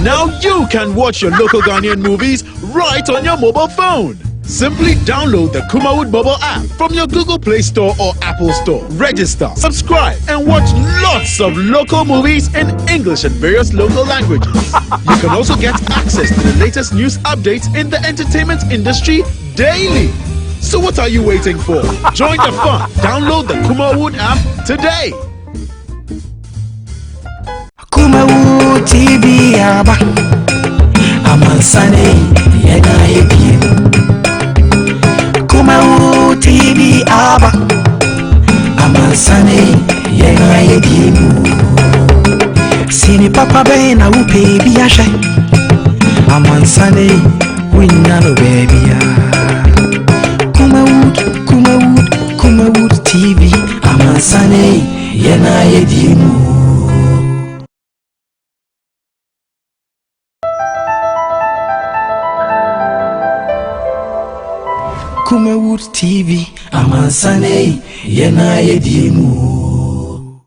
Now you can watch your local Ghanaian movies right on your mobile phone. Simply download the Kumawood mobile app from your Google Play Store or Apple Store. Register, subscribe, and watch lots of local movies in English and various local languages. You can also get access to the latest news updates in the entertainment industry daily. So what are you waiting for? Join the fun. Download the Kumawood app today. Kumawood TV aba Amansane yena yebi Kumawood TV aba Amansane yena yebi Sini papa be na upe biashe Amansane winna no baby ya Kumawood TV Amansane yena yebi Kumawood TV, Amansane, yena yedimu.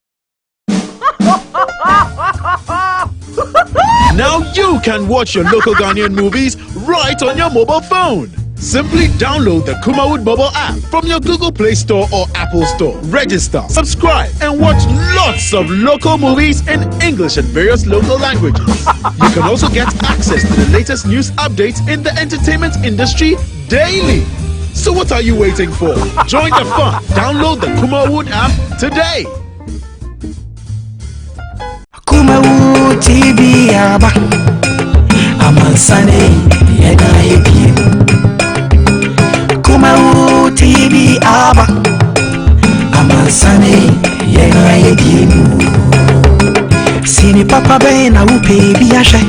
Now you can watch your local Ghanaian movies right on your mobile phone. Simply download the Kumawood mobile app from your Google Play Store or Apple Store. Register, subscribe, and watch lots of local movies in English and various local languages. You can also get access to the latest news updates in the entertainment industry daily. So what are you waiting for? Join the fun. Download the Kumawood app today. Kumawood TV aba Amansane yena yebi Kumawood TV aba Amansane yena yebi Sini papa be na upe biashe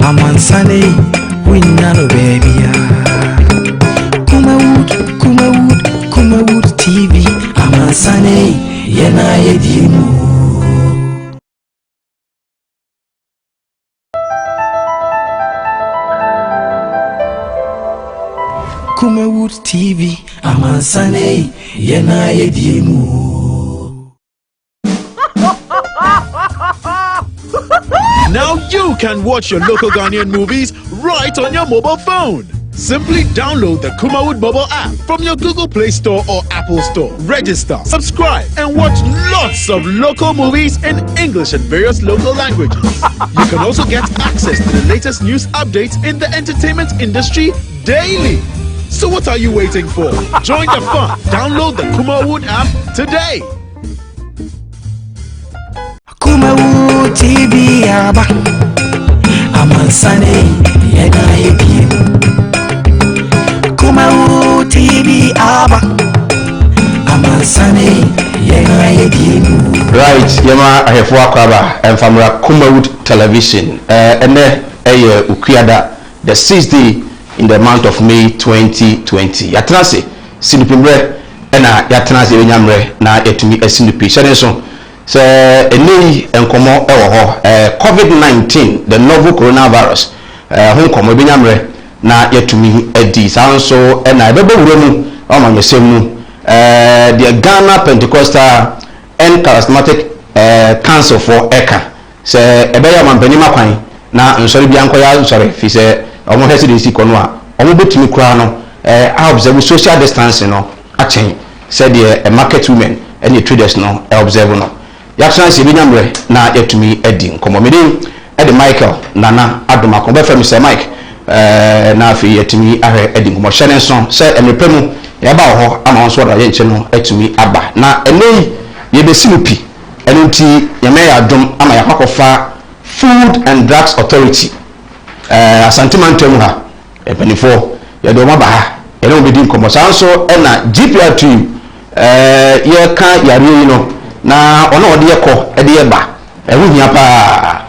Amansane winna no baby ya Kumawood TV Amansane yena yedimu Kumawood TV Amansane yena yedimu Now you can watch your local Ghanaian movies right on your mobile phone. Simply download the Kumawood mobile app from your Google Play Store or Apple Store. Register, subscribe, and watch lots of local movies in English and various local languages. You can also get access to the latest news updates in the entertainment industry daily. So what are you waiting for? Join the fun. Download the Kumawood app today. Kumawood TV aba Amansane yena yebi Kumawood TV aba Amansane yena yebi. Right, yama ahefo akwaba emfamra Kumawood television ene eye ukuyada the 6th day in the month of May 2020. Yatrase sinipimre ena yatrase enyamre na etumi asinipi shedenso so eni enkomo ewo ho COVID-19 the novel coronavirus honkomo enyamre na yatumi edi sanso ena ebebe wuremu omanyesemu the Ghana Pentecostal and Charismatic Council for ECA se ebeya mampani makwan na nsori bia nkoya nsori fi se omo hesidency kono a omo betumi kura no observe social distancing no achen said the market women and the traders no observe no yakshanse binyamre na yatumi edi nkomo medin edi Michael Nana Adoma ko be fam se Mike na afi yatumi ahwe edi nkomo hyene so se emepemu yaba ho ama so da ye nche no atumi aba na enei ye besinupi enunti yame ya dom ama yakofa Food and Drugs Authority asantimantum ha epenifo ye do ma ba ha ye no bedi nkomo sanso na GPR2 ye ka yare yi no na ona ode ye ko ede ye ba ehuhia pa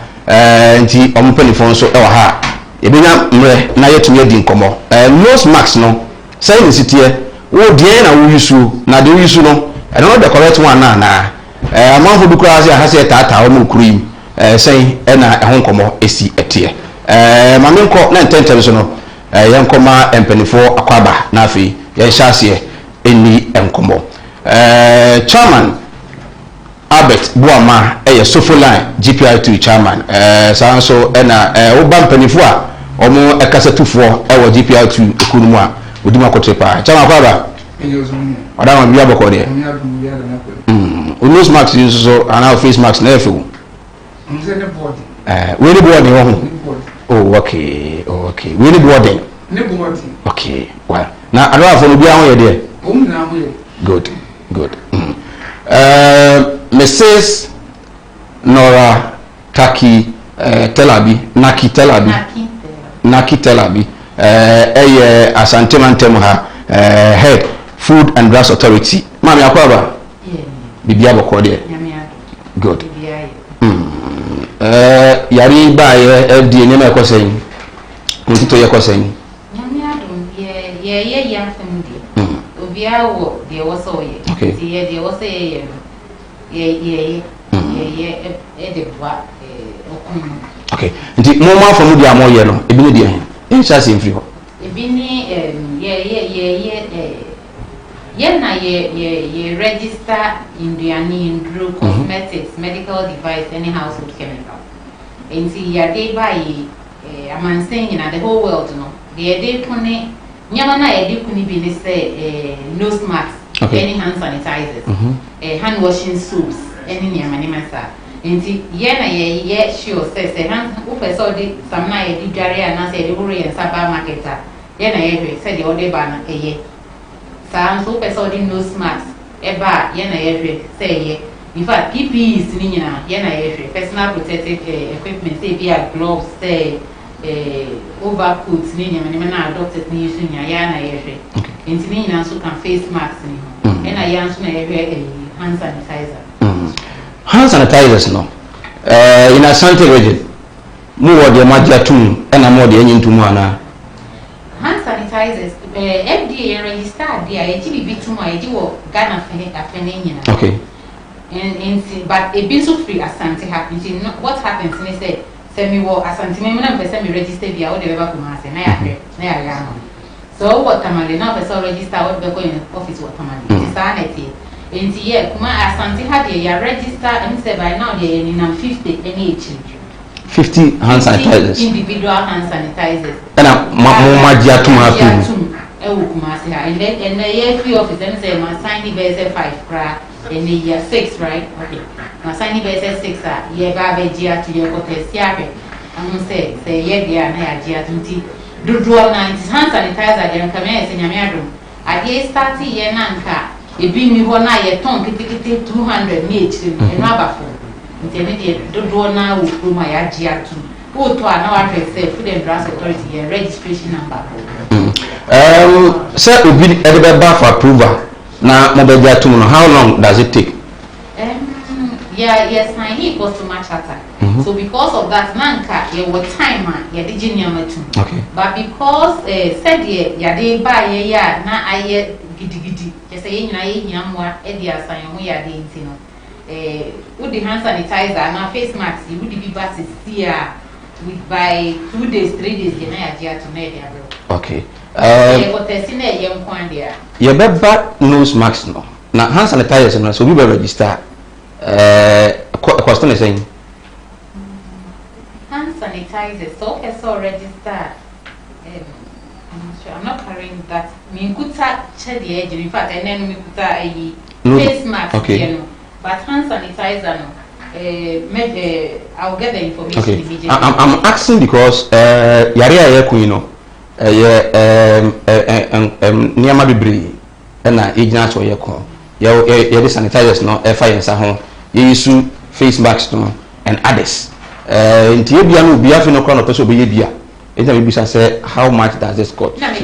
nti omupenifo nso e wa ha ye benya mre na yetumi edi nkomo nose mask no say ni sitie wo die na wo yusu na de yusu no e no the correct one na amanfo bi kura ha se tata o mu kuri say na ehon nkomo esi etie mamenko na intentem so no yankoma empenifo akwaba na afi ye hyase eni enkomo chairman Albert Buama Sofoline GPI2 chairman sanso na oba mpanifo a omo ekasatufo ewo GPI2 ekunumu a odima kotrepa chama kwaba odama bia bokode nose mask so ana face mask na efu we ni board ho oh okay we ni board okay well na adwa fo no bia ho ye de good Mrs. Nora Naki Telabi Asante Mantemu head Food and Drugs Authority Mami akwaba bibia bokode good yari ba FDA ne ma ekosen ntito ye kosen nyame adom ye ya famudi obia wo de wo so ye ti ye de wo se ye de bwa okun okay nti mo ma famudi amoye no ebi ne de en sha se mfiri ho ebi ni ye na ye register Indiani Indru cosmetics medical device any household chemical enti ya de by I'm saying in the whole world no the day kuni nyama na e di kuni bi ni say nose masks any hand sanitizers hand washing soaps any nyama ni masa enti ye na ye sure say hand u person di some na e di dware na say di woro ye saba marketer ye na ye hwe say the order ba na ye sam so person di nose masks e ba ye na ye hwe say ye in fact PPEs ni nyina ye na ye hwe personal protective equipment say be gloves say overcoats ni nyama na doctors ni use nya ya na yehwe enti ni nyina so kan face mask ni na ya so na yehwe hand sanitizer hand sanitizers no in Asante region mu wo de magia tum na mo de anyintum ana hand sanitizers FDA register dia e ji bi tum a e ji wo Ghana afene nyina okay and but e bin so free Asante happen what happens ni say semi wo Asante me na pese me register via o de beba kuma ase na ya no so what tamale na pese register o be go in office what tamale it is aneti enti ye kuma Asante ha de ya register and say by now de ni na 50 any each 50 hand sanitizers individual hand sanitizers na magia tuma tum e wo kuma ase ha and ye free office and say ma sign be say 5 kra and year 6 right okay na sign be say 6 ye ba be gia to your hotel I'm say ye dia na ya gia tunti dodo na hand sanitizer dem ka me se nyame adom ade start ye na nka ebi ni ho na ye ton kitikiti 200 ni echi no abafo ntene de dodo na wo kuma ya gia tu wo to na wa say Food and Drugs Authority ye registration number sir obi edebe ba for approval na mo be gia tu no how long does it take yes my he goes to Machata so because of that nanka ye what time ye di jinyama tu okay but because said ye de ba ye ya na aye gidigidi je say ye nyina ye nyamwa e di asan ho ya de ntino with the hand sanitizer na face mask you would be basis here with by 2 days 3 days ye na ya dia to na dia bro okay ye ko test na ye nkwan dia ye be ba nose mask no na hand sanitizer no so we be register question is saying hand sanitizer so register I'm not carrying that me kuta chedi edge in fact and then me kuta face mask you know but hand sanitizer no I'll get the information immediately. I'm asking because yare aye ku you know niama bibri na igina so ye ko ye the sanitizers no e fa yensa ho ye use face masks no and others ntie bia no bia fi no kra no pese obe bia enta me bisa say how much does this cost I'll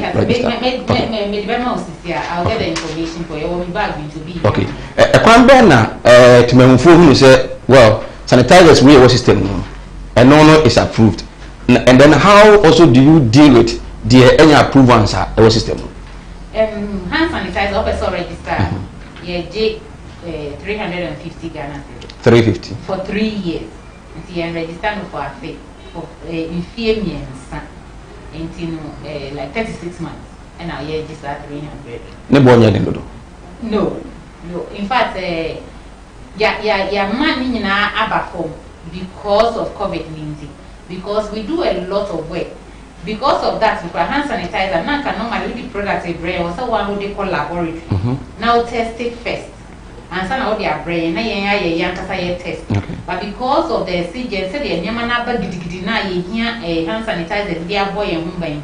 get the information for you when we back to be okay kwan be na timamfo hu say well sanitizers we our system no and no is approved and then how also do you deal with the any approvals our system hand sanitizer officer register ye 350 Ghana 350 for 3 years until you register for a fee for in few months until like 36 months and now you register 300 ne bonya de do no in fact man nyina abafo because of COVID-19, because we do a lot of work. Because of that, we put hand sanitizer. Now can normally the product a brain or someone who they call laboratory. Now test it first. And some of their brain, test. But because of the CJ, said the Yamana Bagidi na a hand sanitizer, dear boy and home by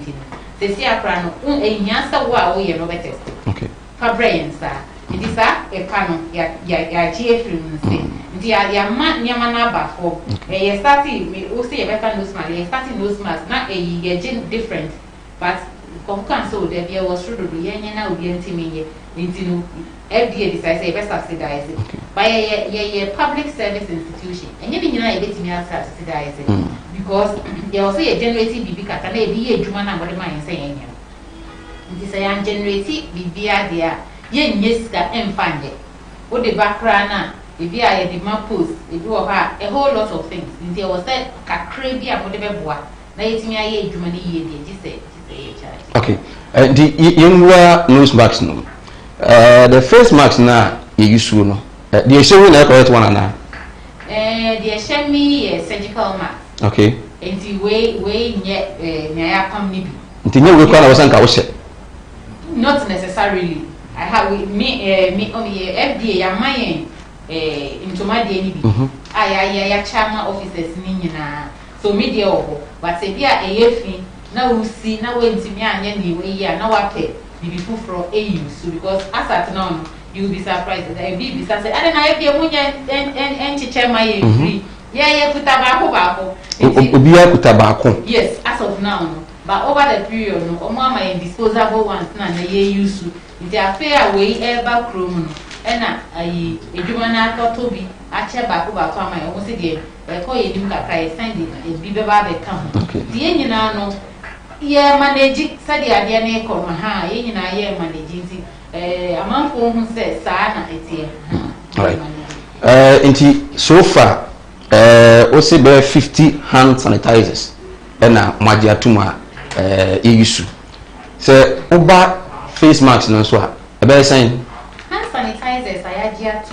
they see a crown, a yasa wow, we are test. Okay. For brain, sir. It is a panel, ya GF. Dia man Yamana Bafo. A starting, we will see a better nose mask, a starting nose mask, not a different, but Concan so that there was true to be now be intimate into FDA decides a best subsidize it by a public service institution. And you know, I get me out subsidize it because there was a generating BB cat be a human and what am I saying? This I am generating BB idea. Yes, and find it. What the background, if you are the map post, if you are a whole lot of things. There was that crazy and whatever. Now it's me a human year, just say. Okay. The young nose marks no. The first marks now you use no. The showing the correct one now. The show me a surgical mask. Okay. And the way near come nibi. The new require was an not necessarily. I have me only FDA ya my into my daily. I chairman officers nina. So media oho. But say bia a now we see now when to me and you way now I pay people from AU so because as at now you'll be surprised that be say I don't know if you and chair my agree. Yeah, kutabako. Obia kutabako. Yes, as of now. But over the period, no, my disposable ones na use it a fair way ever chrome. And a human to be a chair back over my almost again. I call you cry send it a biba come. The engine no. Yeah, managing said the idea name called Maha, in a year managing a man who says Sana it's here. Right. So far, also bear 50 hand sanitizers and a Majiatuma issue. So, Uba face masks no so a bear saying hand sanitizers I had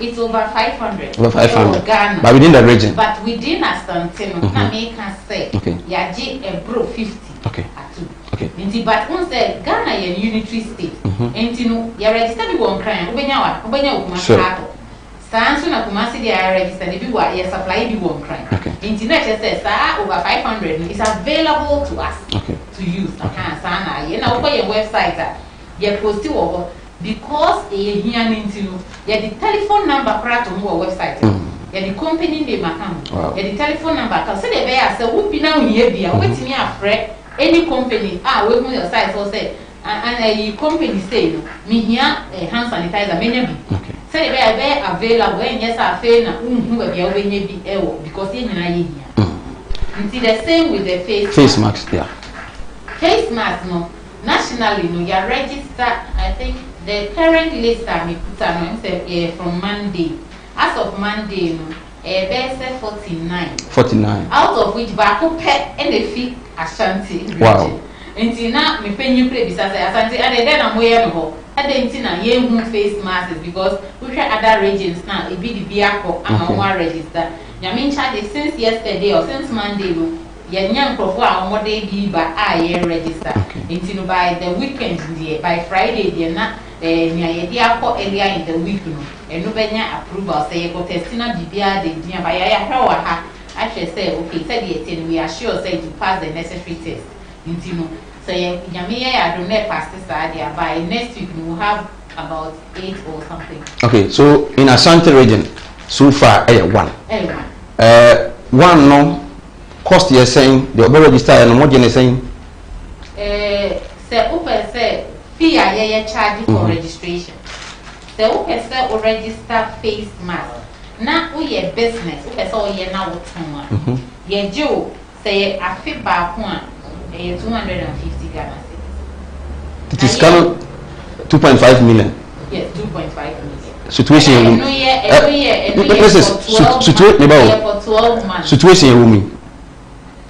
it's over 500. Over 500. Ghana. But within the region. But within Asantino, I can say, okay. Yaji a bro 50. Okay. Okay. But once said Ghana a unitary state. And you know, you registered one crime. Ubenya sure. Stanson of Kumasi, they are registered. If you are supply the one crime. Okay. Internet says over 500 is available to us to use. Okay. You know, your website that you post over. Because a here into the telephone number for to move website. The company name account. The telephone number account. So the bear so who be now here be wait me afraid any company we move your site so say and a company say me here a hand sanitizer many be. Okay. So the bear available when yes I fail na who be because you na here. And see the same with the face mask. Yeah. Face mask no nationally no you register I think. The current list I put on from Monday. As of Monday, no, 49. 49. Out of which Baku pet and the fee Ashanti region. Wow. Until now, me pay you play besides Ashanti, and then I'm way more. I didn't know you face masks because we try other regions now. It be the Biako and one register. Yamin charge since yesterday or since Monday. Young profile what they be by I register. Until by the weekend, by Friday, they're not. Near earlier in the week, and nobody approval say, "Go testina bibia de dia by I should say, okay, said we are sure say to pass the necessary test. You say, Yamia, I don't know pass this idea. By next week, we will have about 8 or something. Okay, so in Ashanti region, so far, one. One no cost you're saying, the register and what you're saying? Say, open say. I charge for registration. The officer will register face mask. Now we a business. Officer we now what Ye Joe say a fit back one 250 Ghana cedis. It is kind 2.5 million. Yes, 2.5 million. Situation. For 12 months. Situation.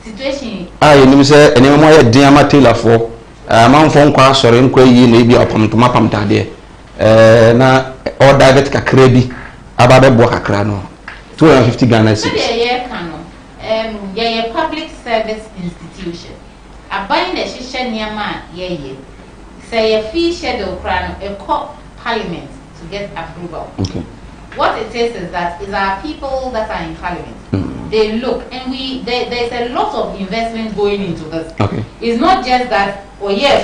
Situation. You say any more diama tailor for. Man phone kwa sore nkwa yi na ebi apam tade na order get kakra bi Ababe kakra no 250 Ghana cedis. Yeah, public service institution. A buying the shisha niama yeah. Say a fee schedule crown a court parliament to get approval. Okay. What it is that is our people that are in parliament. They look and there's a lot of investment going into this. Okay. It's not just that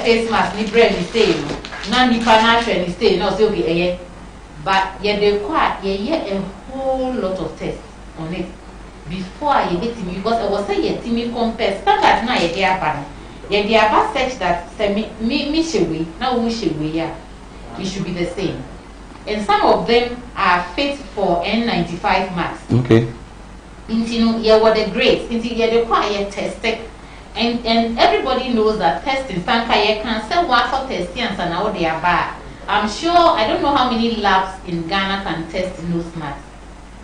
face mask ni bread ni stay no ni financial ni stay no so okay but they require a whole lot of tests on it before you get me because I was saying me compare standard na ye dey aba such that say me shewe na we shewe ya it should be the same and some of them are fit for N95 marks. Okay. What the grades they require testing and everybody knows that testing can say what for testing and now they are bad. I'm sure I don't know how many labs in Ghana can test nose masks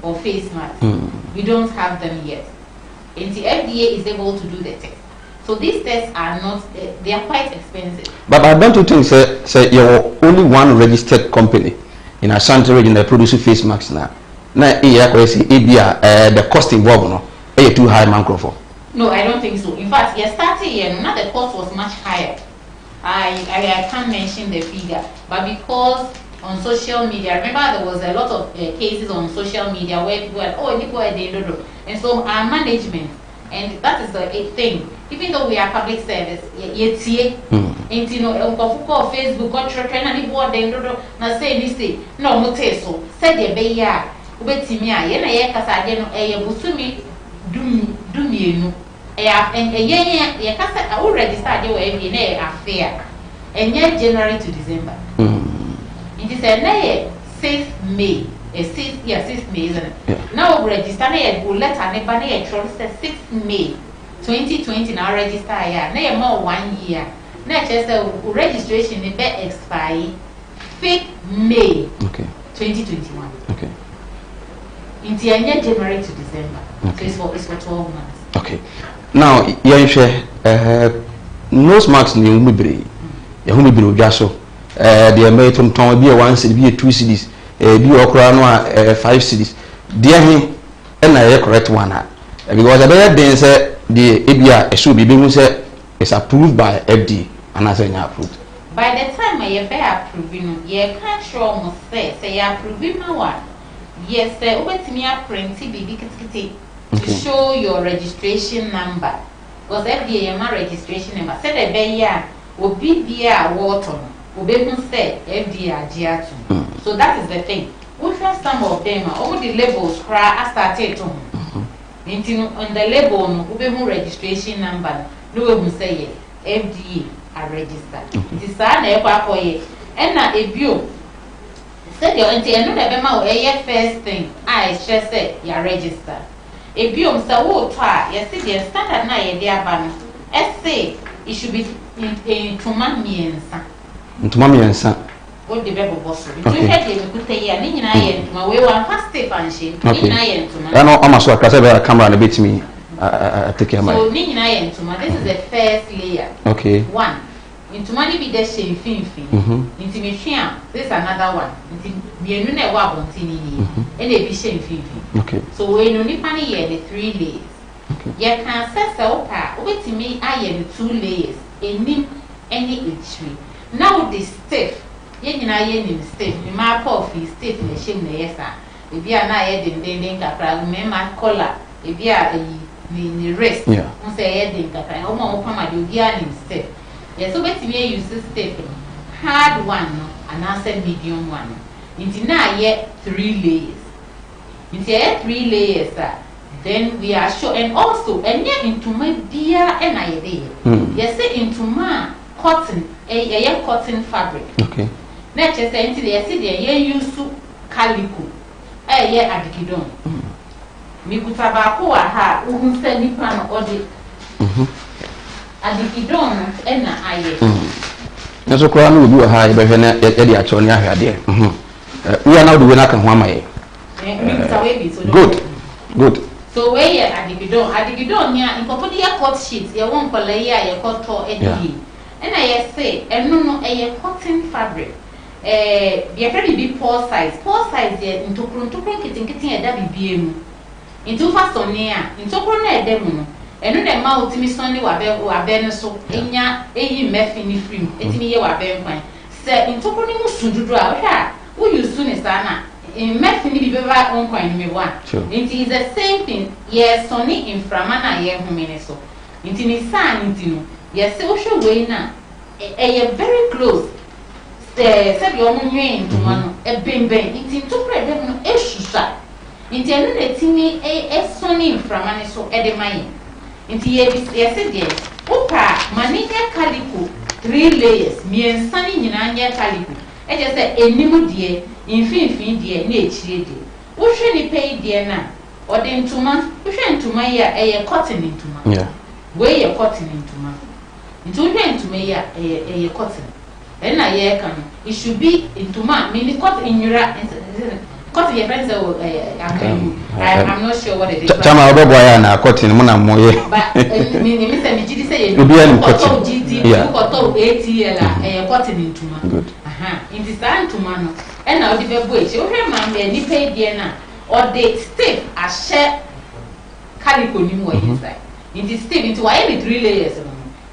or face masks. We don't have them yet. And the FDA is able to do the test. So these tests are not they are quite expensive. But I don't think say you're only one registered company in Ashanti region that produces face masks now. Now the cost involved no too high microphone. No, I don't think so. In fact, yesterday now the cost was much higher. I can't mention the figure, but because on social media, remember there was a lot of cases on social media where people were and so our management, and that is the thing. Even though we are public service, and Facebook, na say this say no mote so said the be ya ubetimi a ye na ye kasa de no busumi dumienu ye kasa o register de we na affair January to December. It is a 6th May. 6th May, isn't it? Now register na we letter ne ba na 6th May 2020 now register ya na more 1 year. Na just registration ne be expire 5th May 2021. Okay. In January to December. Okay. So it's for 12 months. Okay. Now, nose marks ni umibiri. Ya umibiri ujaso. The American town be a 1 cedi, be a 2 cedis, be okra no 5 cedis. Dear him, and I correct one. Because I better then say the ABA should be being said is approved by FD and I say approved. By the time I approving, you can't show must say approving my one. Yes, sir, over to me a print to show your registration number. Because FDA my registration number said a bear will be there water, will be say FDA GR2. So that is the thing. We have some of them all the labels cry I started to on the label no will registration number no will say FDA are registered. It is and now a view. Said your auntie and no first thing I just said you register. A biome so yes the standard na ye dia ba no say it should be in tuma miensa what the bebo boss you head you put here ni nyina ye ntuma we wan fast step and she ni nyina ye ntuma I know am so akasa be camera na bit me take care my so ni nyina ye ntuma this is the first layer. Okay. One ntuma ni bi de she finfin intimation this is another one mienu na wa bontini ni e na bi she finfin. Okay. So we no nipa ni ye the 3 layers. Okay. You can say so pa obetimi aye the 2 layers enim any each way. Now the stiff ye nyina ye nim stiff ni ma pa of stiff na shem na yesa e bia na ye den kakra me ma collar e bia ni wrist on say ye den kakra o ma pa ma de bia ni stiff. Yes, so betimi use stiff hard one no and answer medium one. Inti na ye 3 layers. Inti 3 layers then we are sure and also and yet into my dear and I yes say into my cotton a cotton fabric. Okay. Next say into the use calico adikidon. Mi kutabako ha uhun se nipa no odi adikidon na aye. Nso kwa no obi ha e behwe na ye de acho ne ahwade. We are now the winner kan ho amaye. Good. So where you adikidon ya inkopodi ya cut sheet ya won kola ya cut to edi. And I say no cotton fabric. Be a very big paw size there into Kruntukun kitting a dabby beam. Into fast on near, into Cornet demon, and no mouth to me Sunday were Beneso, Enya, Meffini free, et me your bear. Say, into Cornimus soon to draw her. Who you soon is Anna? In Meffini be very own coin me one. It is the same thing, yes, Sonny in Framana, ye humineso. Into his son, into yes, social way now. A very close. Said your moon to one, a bim bang, it's into bread, no issue. Into a tinny a Sonny from Maniso Edemai. Into yes, yes. Opa, Maninia Calico, 3 layers, me and Sunny in Anya Calico. I just said a new dear, infinity dear, nature dear. Who should he pay dear now? Or then 2 months, who should to my year a cotton into my yeah. Way a cotton into my into me a cotton. Then I can it should be into my mini cotton in your cotton your friends. I'm not sure what it is. Tama obobo ya na cotton muna moye. But me Mr. Mijidi say you be any cotton. GT you cotton ATL a cotton into my good. In this time to man and now the boy she okay man be pay there na or they stiff a share calico ni mo inside. In the stiff into any 3 layers.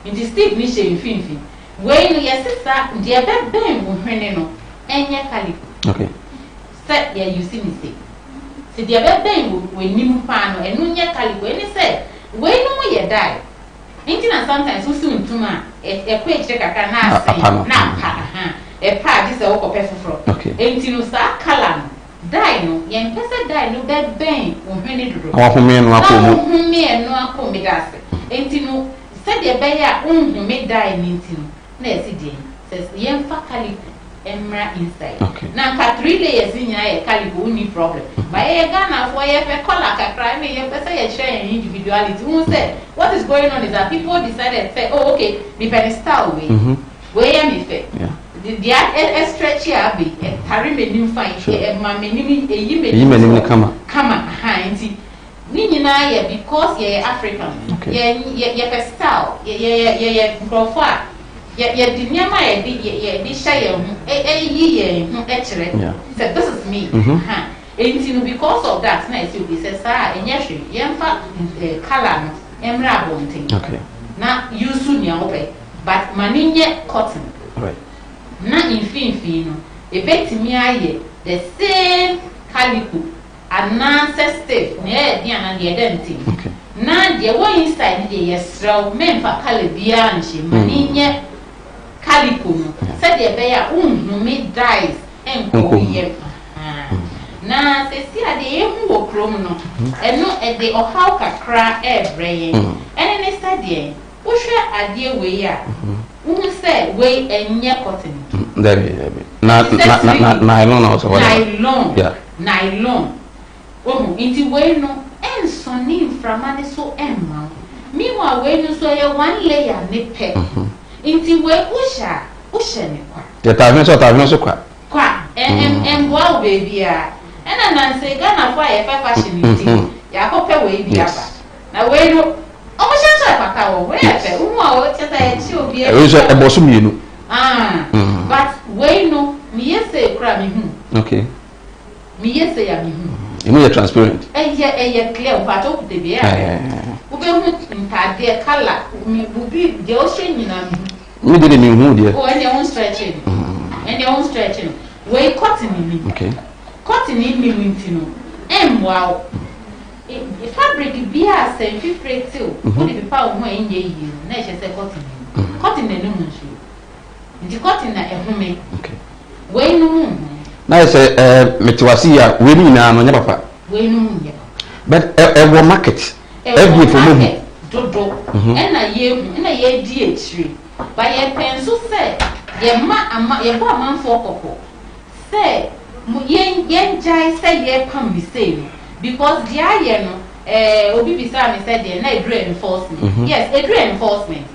In the stiff ni she infinity. When your sister, dear Ben, will no, and your calico. Okay. Set there, you see me say. So, dear Ben will nim pano and no your calico, and he said, when no you die. Ain't sometimes so soon to ma, a quick check I can ask now, a part is a walk of petrol. Okay. Ain't you start calam. Die no, young person die no bed Ben will penny to Our home and who me and no come with us. Ain't you know, said the bear, who may die in intino. Nessie says, young fa calico, emra inside. Okay. Now, cut 3 layers in your calico, only problem. By a gun of why a color can cry me, you say a share in individuality. Who said, what is going on is that people decided, say, oh, okay, the penny style way. Where am I fair? The a stretch here be a Harry made him find a mammy, a you come behind. Nina, because you're African, you're style, you're profile. Yet the near my the shire, a year, actually. Said, this is me. And because of that, nice you be says, and yes, young fat color, emra bonting. Okay. Now you soon your way, but maninia cotton. Right. Not in fin, a bet me the same calico, and nonsense stiff, near the identity. Okay. Now, the one inside the yes, men for Calibian, she maninia. Calico said the bear who made dies and go here. Now, they see a day who criminal and not at the Ohaka cry every and then studying. Who shall a dear way? Who said, way and near cotton? There not nylon also. Nylon, yeah, nylon. Oh, into way no, and sonny from Maniso Emma. Meanwhile, when you saw 1 layer nip. Inti we usha ni kwa. Ya tavino so kwa. Kwa. Wow baby ya. Ena nanse Ghana kwa ya fashion inti. Ya kope we bi aba. Na we no omo shanso pata wo we afa. Umu o cheta ya chi obi e. We so e boso mienu. But we no mi yese kra mi hu. Okay. Mi yese ya mi hu. You know you're transparent. Eye clear part of the beer. Ube hu ntade color mi bubi de o she nyina mi. Me did me hu de. Oh, and your own stretching. And your own stretching. We cotton in me. Okay. Cotton in me wintino. Wow. If fabric be a say 50 till. What if power more in ye you? Nature say cotton. Cotton the no shoe. The cotton na ehome. Okay. We no. Na say metwasi ya we ni na no nya papa. We no nya. But e market. Every for me. Dodo. And na ye di etri. But ye penso say ye bo amanfo kokko. Say yen jai say ye pam bi say because the aye no obi bi say me say dey na edre enforcement. Yes, edre enforcement.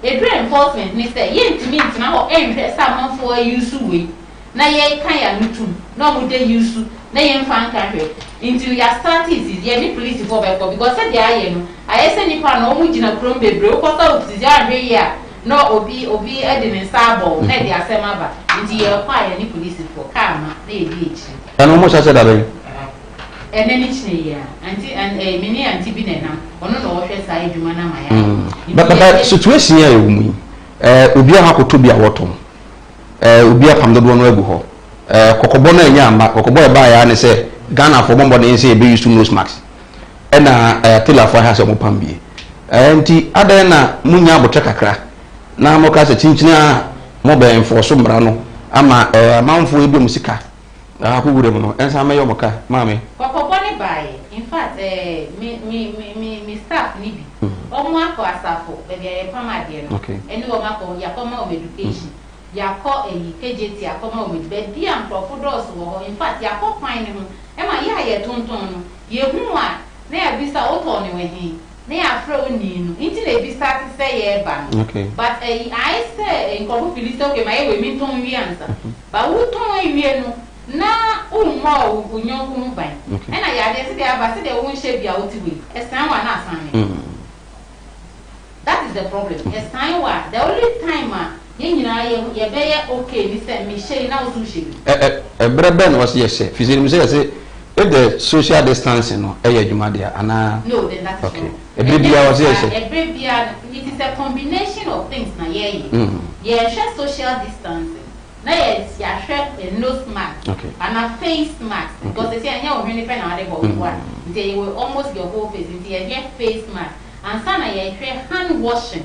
Edre enforcement ni say ye ntimi ntina ho enhwe say amanfo use we. Na ye kan ya nutum na mo dey use na ye mfa kan hwe until ya start is ye ni police for because say the aye no aye say nipa na omu gina krom bebre o kwata otizi ahwe ya no obi e de ne sabo na de asema ba nti yɛ kwa yɛ ni police for car ma na yɛ di echi and almost I said that ɛnɛ ni kyerɛ yɛ anti mini anti bi na nam ɔno na ɔhwɛ saa edwuma na ma ya but situation here ewumi obi a hakoto bi a wɔtɔn obi a pam dodo no agu hɔ kokobɔ na nya amba kokobɔ e ba ya ne sɛ Ghana for bombo na say be use to nose mask ɛna telafo ha sɛ mo pam bie nti adan na munya abotre kakra na mo ka sɛ chinchini a mo be enforce mbra no ama amanfo ebi mu sika akugure mu no ensa me yomo ka maame kokobɔ ne bae in fact me staff ni bi omo akọ asafo be be pam ade no eni wo makọ yakoma o education yakọ KJT akoma o be bi am profodos wo in fact yakọ kwan ne ho e ma ya ye tonton no ye hu a na ya bisa oto ne we hin na ya fra oni no nti na bi start say ye ba no but I say in ko feel okay my we mi ton wi ansa ba wo ton wi no na umma unyonku mu ban e na ya de se de aba se de wo nhye bia wo ti we esan wa na asan me that is the problem esan wa the only time ye nyina ye be ye okay ni se me hye na wo su hye breben was yes fizini me say if the social distancing no adwuma dia ana no then that is okay everybia was yes everybia it is a combination of things na ye share social distancing na yes ya share a nose mask and a face mask because they say anya o hwene pe na ade go one they will almost your whole face into your face mask and sana ye hand washing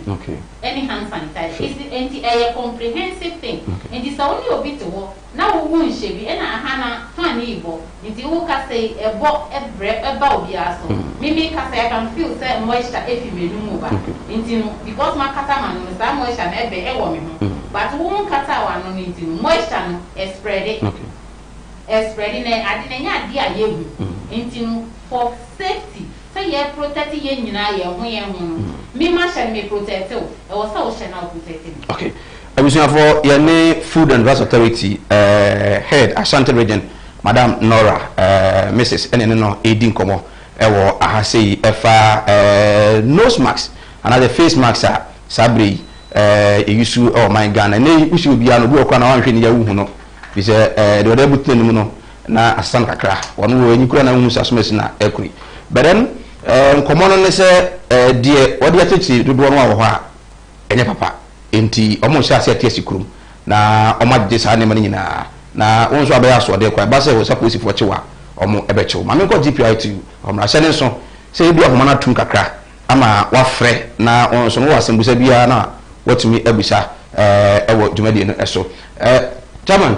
any hand sanitizer is a comprehensive thing and it's only a bit wo na wo hu nhye bi na hana fan ibo nti wo ka say ebo eba obi aso mimi ka say I can feel say moisture efi menu mu ba nti no because ma kata man no say moisture na ebe e wo me ho but wo kata wa no nti no moisture no spread it spread na ade na nya ade a ye hu nti no for safety say ye protect ye nyina ye ho me ma shall me protect o e wo say o shall now protect me okay abusia for ye ne food and drugs authority head Ashanti region Madam Nora Mrs. Enene no edin komo ewo ahasei efa nose mask and the face mask sabri yusu oh my Ghana ne yusu bia no bi okwa na wanhwe ne ya wu no bi se de wada butene mu no na asan kakra wono wo enyi kura na hu sasomesi na ekuri beren nkomo no ne se de wode atechi dodo no awo ha enye papa enti omo sha ase ate asikurum na omadde sa ne mani nyina na wonso abaya so de kwa ba se wo suppose fo chewa omo ebechew ma me ko GPI to omra hye ne so se bi ahoma na tum kakra ama wafre na wonso no wasembusa bia na watumi abusa ewo dwumadi no eso chairman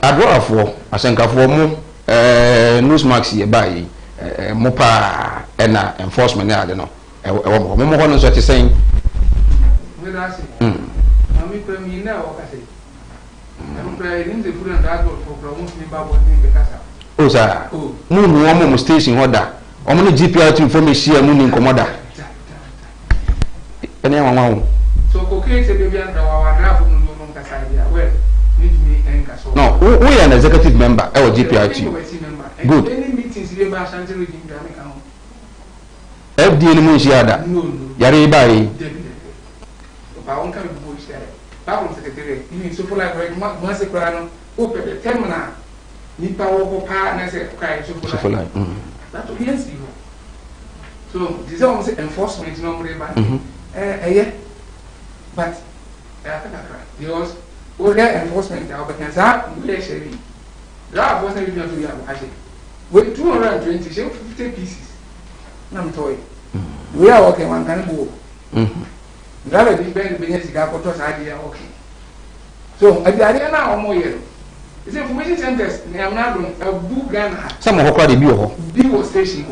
adwoafo asenkafo mo news max ye bai mo pa na enforcement na ade no ewo mo ho no so te sen Mami premi na o kase. Mami premi the food and drug for promotion ni babo ni be kasa. O sa. Mu nu mo station hoda. Omo no GPR information mu ni nkomoda. Ene wanwa. So ko ke se be bia wa draft no no kasa dia. Well, need me en kasa. No, we are an executive member e GPR. Good. Any meetings we be Ashanti region Ghana kan. FDA ni mu nsiada. No. Yare bai. Ba on ka be bo share. Ba on secretary, you so for like mo se kra no, o pe the terminal. Ni pa wo ko pa na se kai so for like. That to yes you. So, this is almost enforcement no more ba. Yeah. But because we get enforcement our because we share. That was not even to you actually. With 220 50 pieces. Nam toy. We are working one can go. That is very business got to idea okay. So at the idea now more year. It's information centers they am not a book Ghana. Some of the Bio station.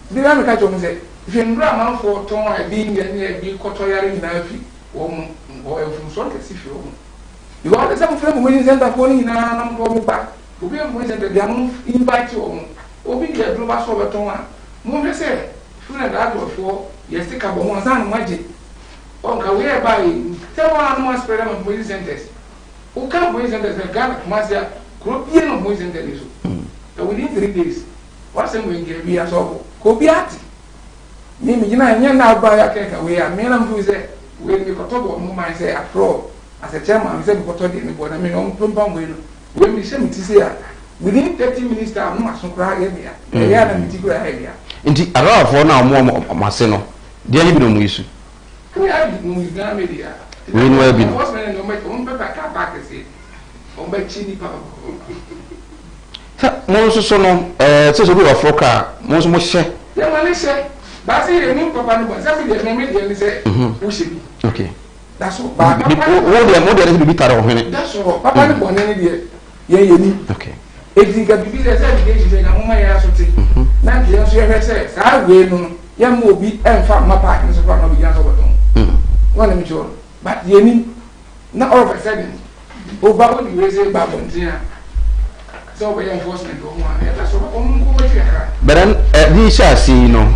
The Ghana catch on say if you grab for ton being near be cotoyari na fi or from so if you are the some information center for na nam go back. Obi information center they am invite you obi the global so beton mo be say food and drug for yes take about one san magic. On ka we buy tell one no spread of police centers. Who can police centers the Ghana commercial group yen of police centers so within 3 days what's them going to be as all ko biati ni mi na nya na ba ya keka we am me na mfu say we mi ko to bo mo man say afro as a chairman we say we got the board I mean on pump when we say me say within 30 minutes time no aso kra area area na miti kra area nti ara for na mo mase no de ni bi no mu isu we have mu ga media we no abi no was men no make on paper ka back say on be chini papa mo so no so bi wa froka mo so mo hye ya male she ba say e ni papa no ba say me de me de say wo she bi okay that's all ba mo de bi tare o hene that's all papa ni bon ni de ye ni okay Edinga bibi de say education na mama ya so te na de so ye say sa we no ya mo obi emfa mapa ni so kwa no bi ya so boton wala mi cho but ye ni na all of a sudden over what you say ba bontia so we enforcement o mo ya that's all on ko ma tiara but then the shall see no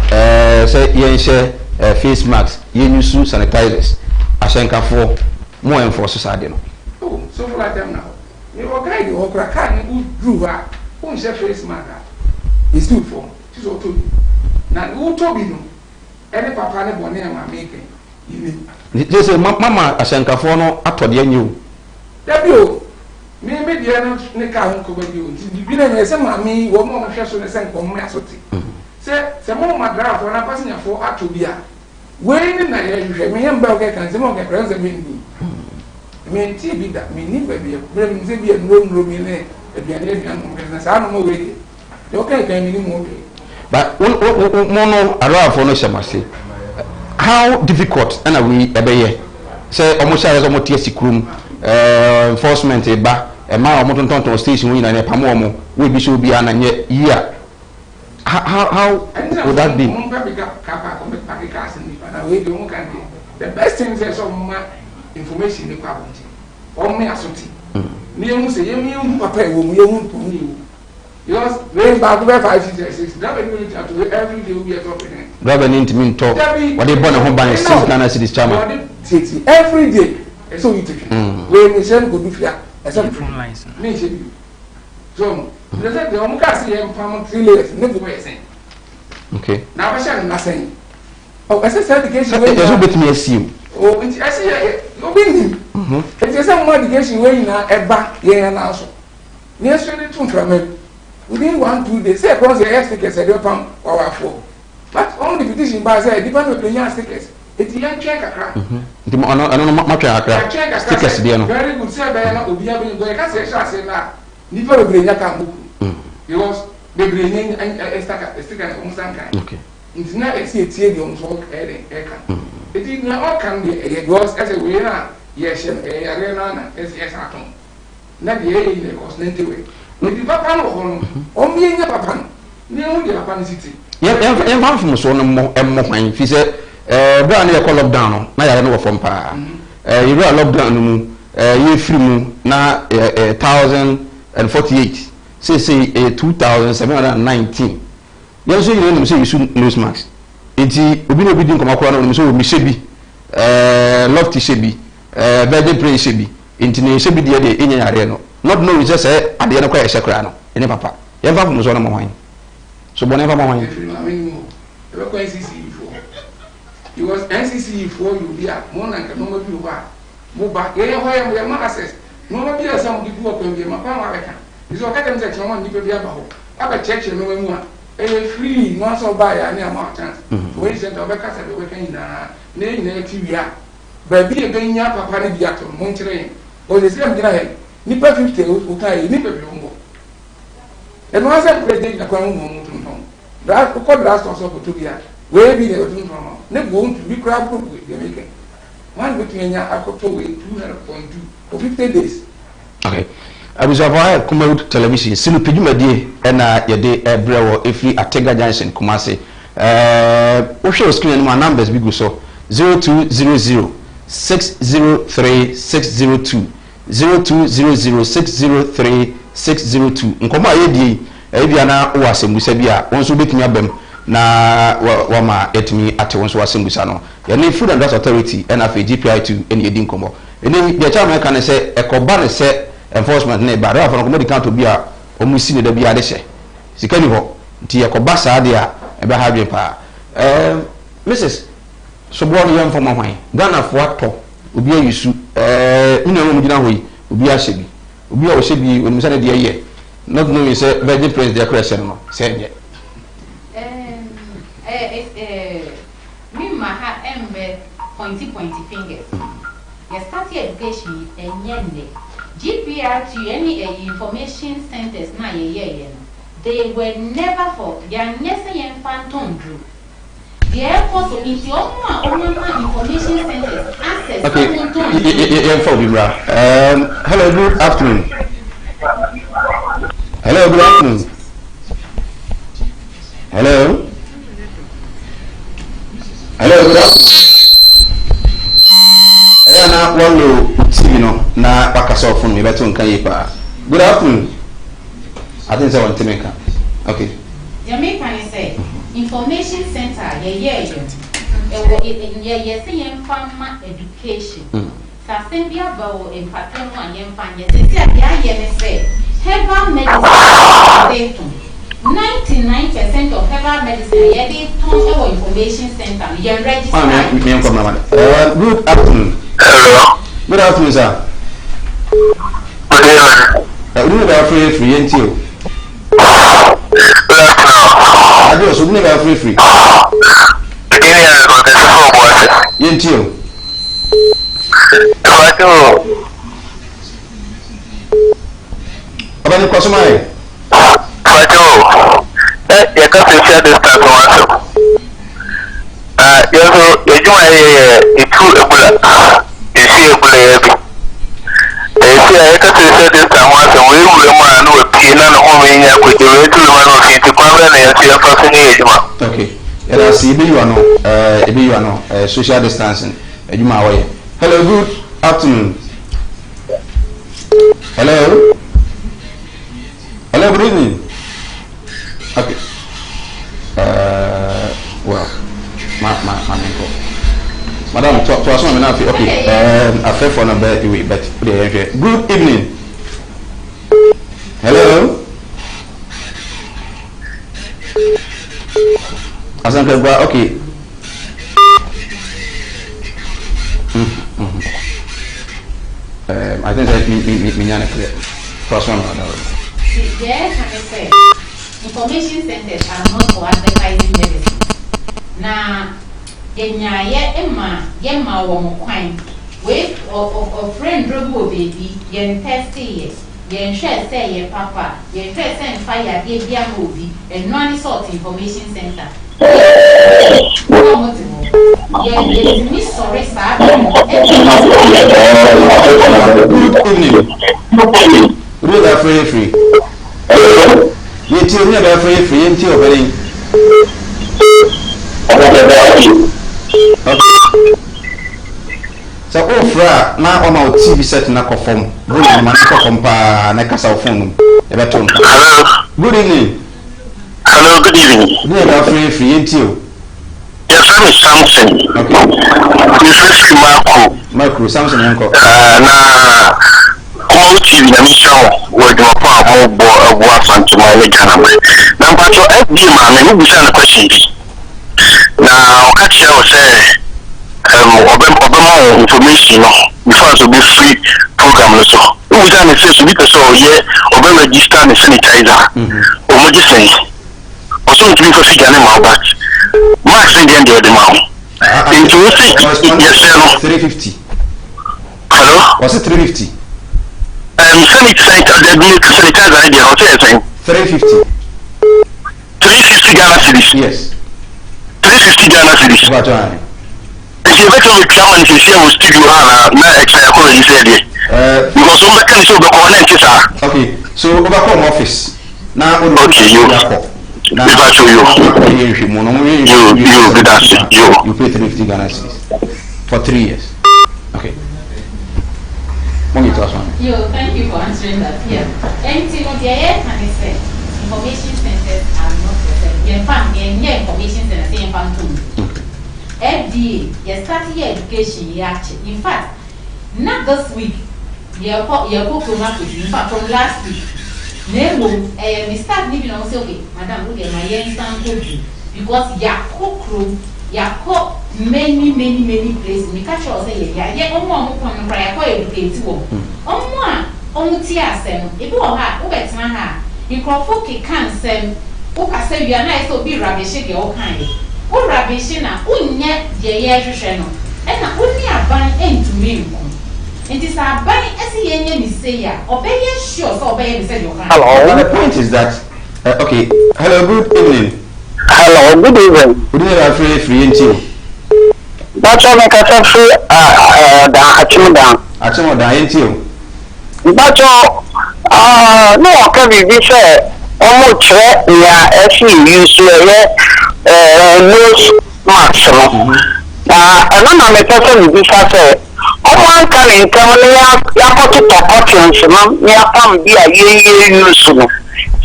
say yen share face masks yen use sanitizers ashenkafo mo enforce sade no oh so for that time now you go guide o kra kan u druwa o nse face mask is good for ti so to na u to bi no any papa ne bone ma make yini this mama ashenkafo no atode anyu dabio me dia no ne ka ho ko ba di o ti bi na se ma mi wo mo hwe so ne se nko mo asote se mo ma dra fo na passenger fo atobia we ni na ye hwe me yamba o ke kan se mo ke kran se me ni me ti bi da me ni ba bi e me se bi e no mi ne e bi ane bi anu me sa no mo we de o ke kan mi ni mo we but mo no ara fo no shamase how difficult and we ebeye say omo share so mo tie sikrum enforcement eba e ma omo tonton station we na ne pamo omo we bi so bi ana nye year how would that be the best thing is some information in quality or me assumption me mu say you papa e wo mu you to me because we back to 5 6 that we need to every day we are talking brother need me talk what they born ho ban 6 Ghana cedis chairman every day so you take we me say go do fia except phone lines me say so the say the omo ka say em pam 3 layers ne go be say okay na ba sha na say oh SS education we you bet me assume oh it I say no be ni it is some education we na eba ye na so ne so ni tun from within 1-2 days say cross the stickers say dey pam our for but on the petition ba say depend on the stickers it yan check akra nti ano ma twa akra stickers dey no very good say be na obi abi go ka say sha say na ni fa be nya ka muku because the brain sticker on sanka okay it's not a tie the on so e ka it is na all can be because as a way na yes e are na es atom na the e le cause nente we the papa no ho o mi nya papa no ni hu the papa no city em fa fom so no mo kwan fi se bra na ye call lockdown no na yare no wo fom pa you go lockdown no mu ye free mu na 1048 say 2719 yan so yire no say use nose mask enti obi no bi din komakora no so mi shebi lofty shebi virgin pray shebi enti ne shebi de enya yare no not know just say ade no kwa ehye kra no ene papa yan fa fom so no mo hwan so bone fa mo hwan because NCC for you there more than no be over mo ba ye ho ye ma access no be some di ku okon bi ma pa wa beka is o ka dem say chama ni be bia ba ho aba check no mu a free no so buy ya na ma chance we say do beka say we kan na na TV a ba bi e ben nya papa ne bia to mo nkire o de say mdina he ni pa 50 o kai ni pe bi mo e no say president na kwa mo mo tun ton da ko da so to bia we bi de tun ton ne go to bi crab ko de make one between nya akoto we 200.2 for 50 days okay abuzafa Kumawood television sinu pedwumadie na yede ebrewo efri Atega Junction Kumase wo hwe screen no numbers bi go so 0200 603 602 0200 603 602 nkomo ayedie ebia na wo asembusa bia wonso betumi abam na wama etimi ate wonso asembusa no yene Food and Drugs Authority na GPI2 ene yedi nkomo ene de chairman kan se ekoba ne se enforcement ne ba rafa no medical to bia omusi ne da bia de hye sika ni ho nti ekoba saa de a ebe ha dwe pa Mrs. Soboro yam for mahwan Ghana fo ato obi ayusu ina mo gina hoyi obi a shebi obi a o shebi onimisa na de ye not knowing say virgin prince de creation no say nye me ma ha embe pointy fingers you start your education enyende GPRT any information centers na ye they were never for their nyese phantom drew therefore so if your information centers access okay for Bibra hello good afternoon hello good afternoon hello good afternoon na wallo TV no na pakasa phone me beto nkan yi pa good afternoon I think so one thing okay Jamaica say information center ye say farmer education Sasembia bawo empathy no anyemfa ye say ya me say herbal medicine 99% of herbal medicine ye dey turn information center ye register good afternoon. Hello. Good afternoon, sir. Good afternoon. We never free until. Good afternoon. I do so we never free. Again, I got the phone boy. Until. What do? About the customer. What do? You got to share this time also. You do a see a player. They say I got to say this time once and we will man who appear none of me with the way to one of you to come and see a person. Okay. And I see you are social distancing. You my way. Hello, good afternoon. Hello. Hello, good evening. Okay. Well, my Madam, to us one minute. Okay. I feel for number away, but good evening. Hello. Okay. I think that me clear. First one. Yes, I say information centers are not for advertising medicine. Now, Yema won quine. Wait of friend Robo baby, yen testy, yen share say ye papa, yen first send fire, give ya movie, and non sort information center. Yen miss sorry, sir. Good evening. Good afternoon, free. You tell me about free until very. So ofra na o ma TV set na conform bro na ma na conform pa na kasa phone e be to nka. Good evening. Hello, good evening. Good afternoon, free until. Yes, I'm Samson. Okay. This is Marco Samson yanko. Na Kumawu TV na mission we do for mo asanto my Ghana. Na mpacho FD ma me ni bisa na question bi. Na o ka che o say obama information no before so be free program no so. We can say so because so yeah obe register and sanitizer. O mo just say o so to be for figure na ma back. Max in the end of the month. Into yes, 350. Hello? Was it 350? Sanitizer, the milk sanitizer idea, what are you saying? 350. 350 Ghana cedis. Yes. 350 Ghana cedis. What time? If you better with someone to see a studio, na extra call you said it. Because some can show the connect. Okay, so overcome office. Now, okay, you. Now, you pay 350 Ghana cedis for 3 years. Okay. Thank you for answering that. Yeah. Information centers are not information centers FDA, you start your education, in fact, not this week, you're in fact, from last week. We start living on say, okay, madam, look at my young son because ya cook room yako many places me catch us say ya omo pon kra yako educate wo omo a omo ti asem ebi wo ha wo betena ha nkrofo ke kansem wo kasa wi na ese obi rabeshe de wo kan ye wo rabeshe na unye de ye hwehwe no e na oni aban entumi nko enti sa aban ese ye nye mi say ya obeye sure so obeye mi say yo kan. Hello, the point is that okay, hello, good evening. Hello, good evening. Good evening, free and chill. That's all I can say. Achimoda, and chill. That's all. No, can be said. Almost yeah, actually, you see, nose mask. And I'm a person who says, one can encounter your options, near some be a year useful.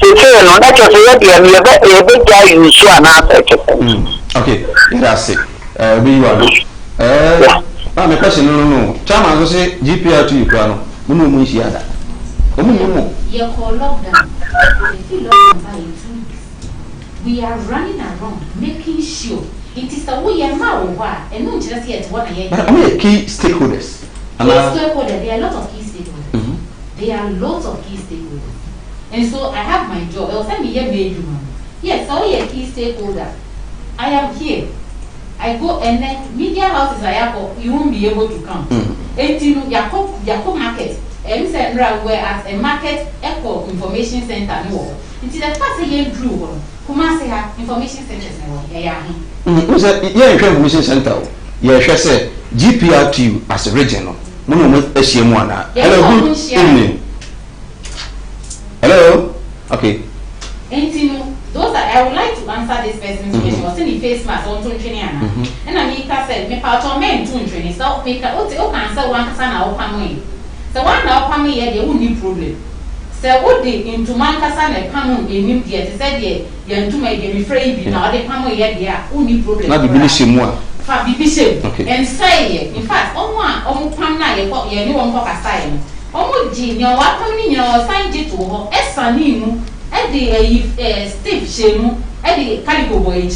No, that was a big guy you saw an okay, that's it. My question, no. Chama also say GPR to you, Crano. Mumu Mushiada. You call lockdown. If you lockdown by 2 weeks, we are running around making sure it is the way and not just yet what I but I mean, key stakeholders. There are a lot of key stakeholders. There are lots of key stakeholders. And so I have my job. I'll send me a yes, so a key stakeholder. I am here. I go and then media houses I have, you won't be able to come. And you know, Yako market, MCNRA were at a market echo information center. No, it is a fast again true. Kumasi have information centers. Yeah, information center. Yeah, she said GPRTU as a regional. Hello, good evening. Hello. Okay. And you know, those are, I would like to answer this person's question. Was in the face mask on training, and America said, "Me part of men to training." So make a answer one person now come. So one now come here, they won't need problem. So what they into Mancasa and come in him here to say, "Yeah, to make them afraid." Now they come here, they are only problem. Not be finishing more. Okay. And say, in fact, almost come now. You know, one for sign. Almost genius. What coming your sign it to her? Esaninu. At the Steve Shemu, at the Calico boy,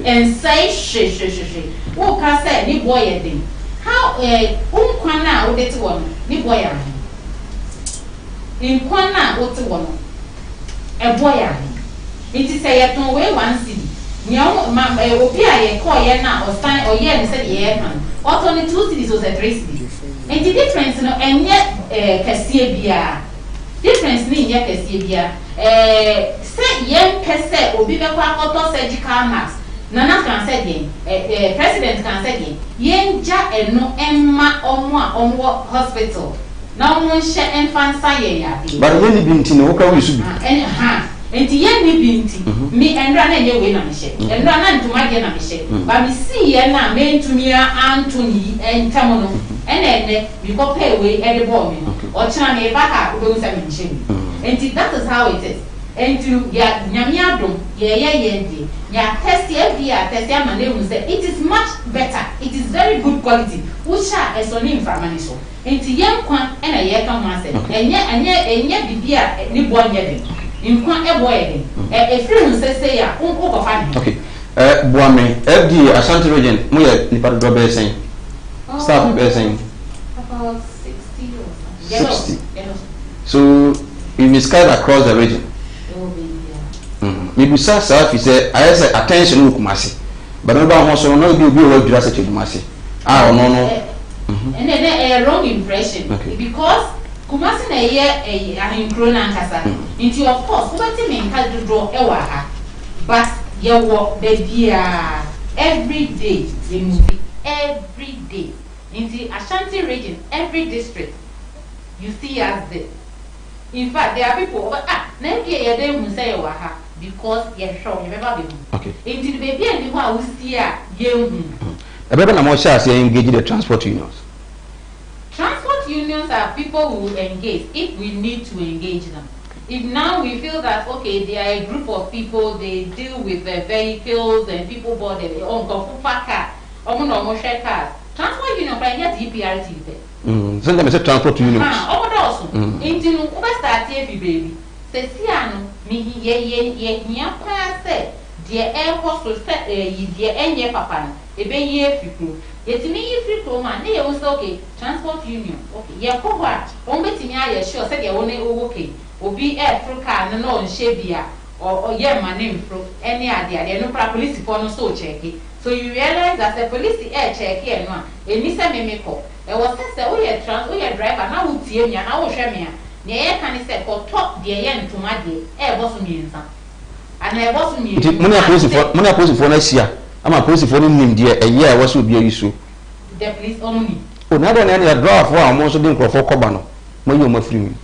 and say, she. What can say, ni boy a thing? How Kwana would it one, ni boy in Kwana, what's one? A boy. It is a ton way one city. Nyaw ma opia ye call ye na or sign or ye and said ye man. What only 2 cities was a 3 cities. And the difference no and yet Cassia bia. Difference ni ye Cassia bia. Say yen pese obi be kwa auto surgical mask. Nana can say yen president can say yen ja eno emma omwa hospital. Na won she enfansa ye ya bi. But yen binti no ka we su bi. Enti yen ni binti mi enra na ye we na me she. Enra na ntuma ge na me she. Ba mi si ye na me ntumia Anthony entamo no. Ene mi ko pay we e de bo mi no. O chana me ba ha obe usa mi she. Enti that is how it is. And to ya nyamiadom ye ya test every test ya mane say it is much better, it is very good quality which are as on information and to yam kwan na ye ka ho say enye bibia ni bo nya de nkwan e boy de e free say ya unko ko fa. Okay, Boame FD Ashanti region mo ye ni pa do be sen staff be sen about 60 or 60. So you misguide across the region. Maybe sir if you say I say attention no kumasi but no ba ho so no be o wadura say kumasi no and then a wrong impression because kumasi na ye ahinkro na nkasa into of course what me nka do e wa ha but ye wo bebia every day we movie every day into Ashanti region every district you see as the in fact there are people na ye dey mu say wa ha because you're sure you remember baby. Okay. Into the baby and the one who see you. A baby na more chance you engage the transport unions. Transport unions are people who will engage if we need to engage them. If now we feel that okay, they are a group of people, they deal with the vehicles and people board their own car, or share cars. Transport union can get EPRT. Sometimes it's transport unions. Also. Into no start baby. Sesiano mi ye pa say deɛ ɛkɔ so sɛ yi deɛ ɛnyɛ papa no ebe yi efiku yɛtumi yi free to man ne yɛ wo sɛ okay transport union okay yɛkɔ hɔ a wɔn bɛtumi ayɛ sure sɛdeɛ wɔn ɛwɔ okay obi ɛforo car no na ɔnhyɛ bi a ɔyɛ ma ne mforo ɛne adeadeɛ no kora polisifoɔ no so kyɛke so you realize that the police ɛɛkyɛke ɛno a ɛni sɛ meme kɔ ɛwɔ sɛ woyɛ driver na wotie mi a na wohwɛ mi a nea yɛka ne sɛ kɔtɔ deɛ yɛ ntoma deɛ ɛɛbɔ so mmiɛnsa ana ɛbɔ so mmiɛnsa nti mo ne apolisifoɔ no ahyia ama apolisifoɔ no nim deɛ ɛyɛ a ɛwɔ sɛ obi ayi so the police only o na deɛ na yɛ driverfoɔ a wɔn nso de nkurɔfoɔ kɔba no mo yi wɔn afiri mu.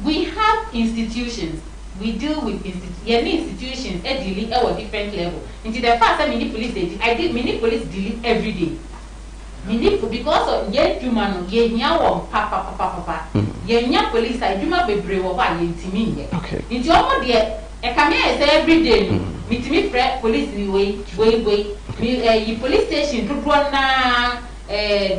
We have institutions. We deal with institutions. Dealing at different level. Into the fact that many police many police deal every day. Many because of human papa. Police I do not be brave over intimidating. Okay. Into all the come here say every day. Meet me police way. Police station to run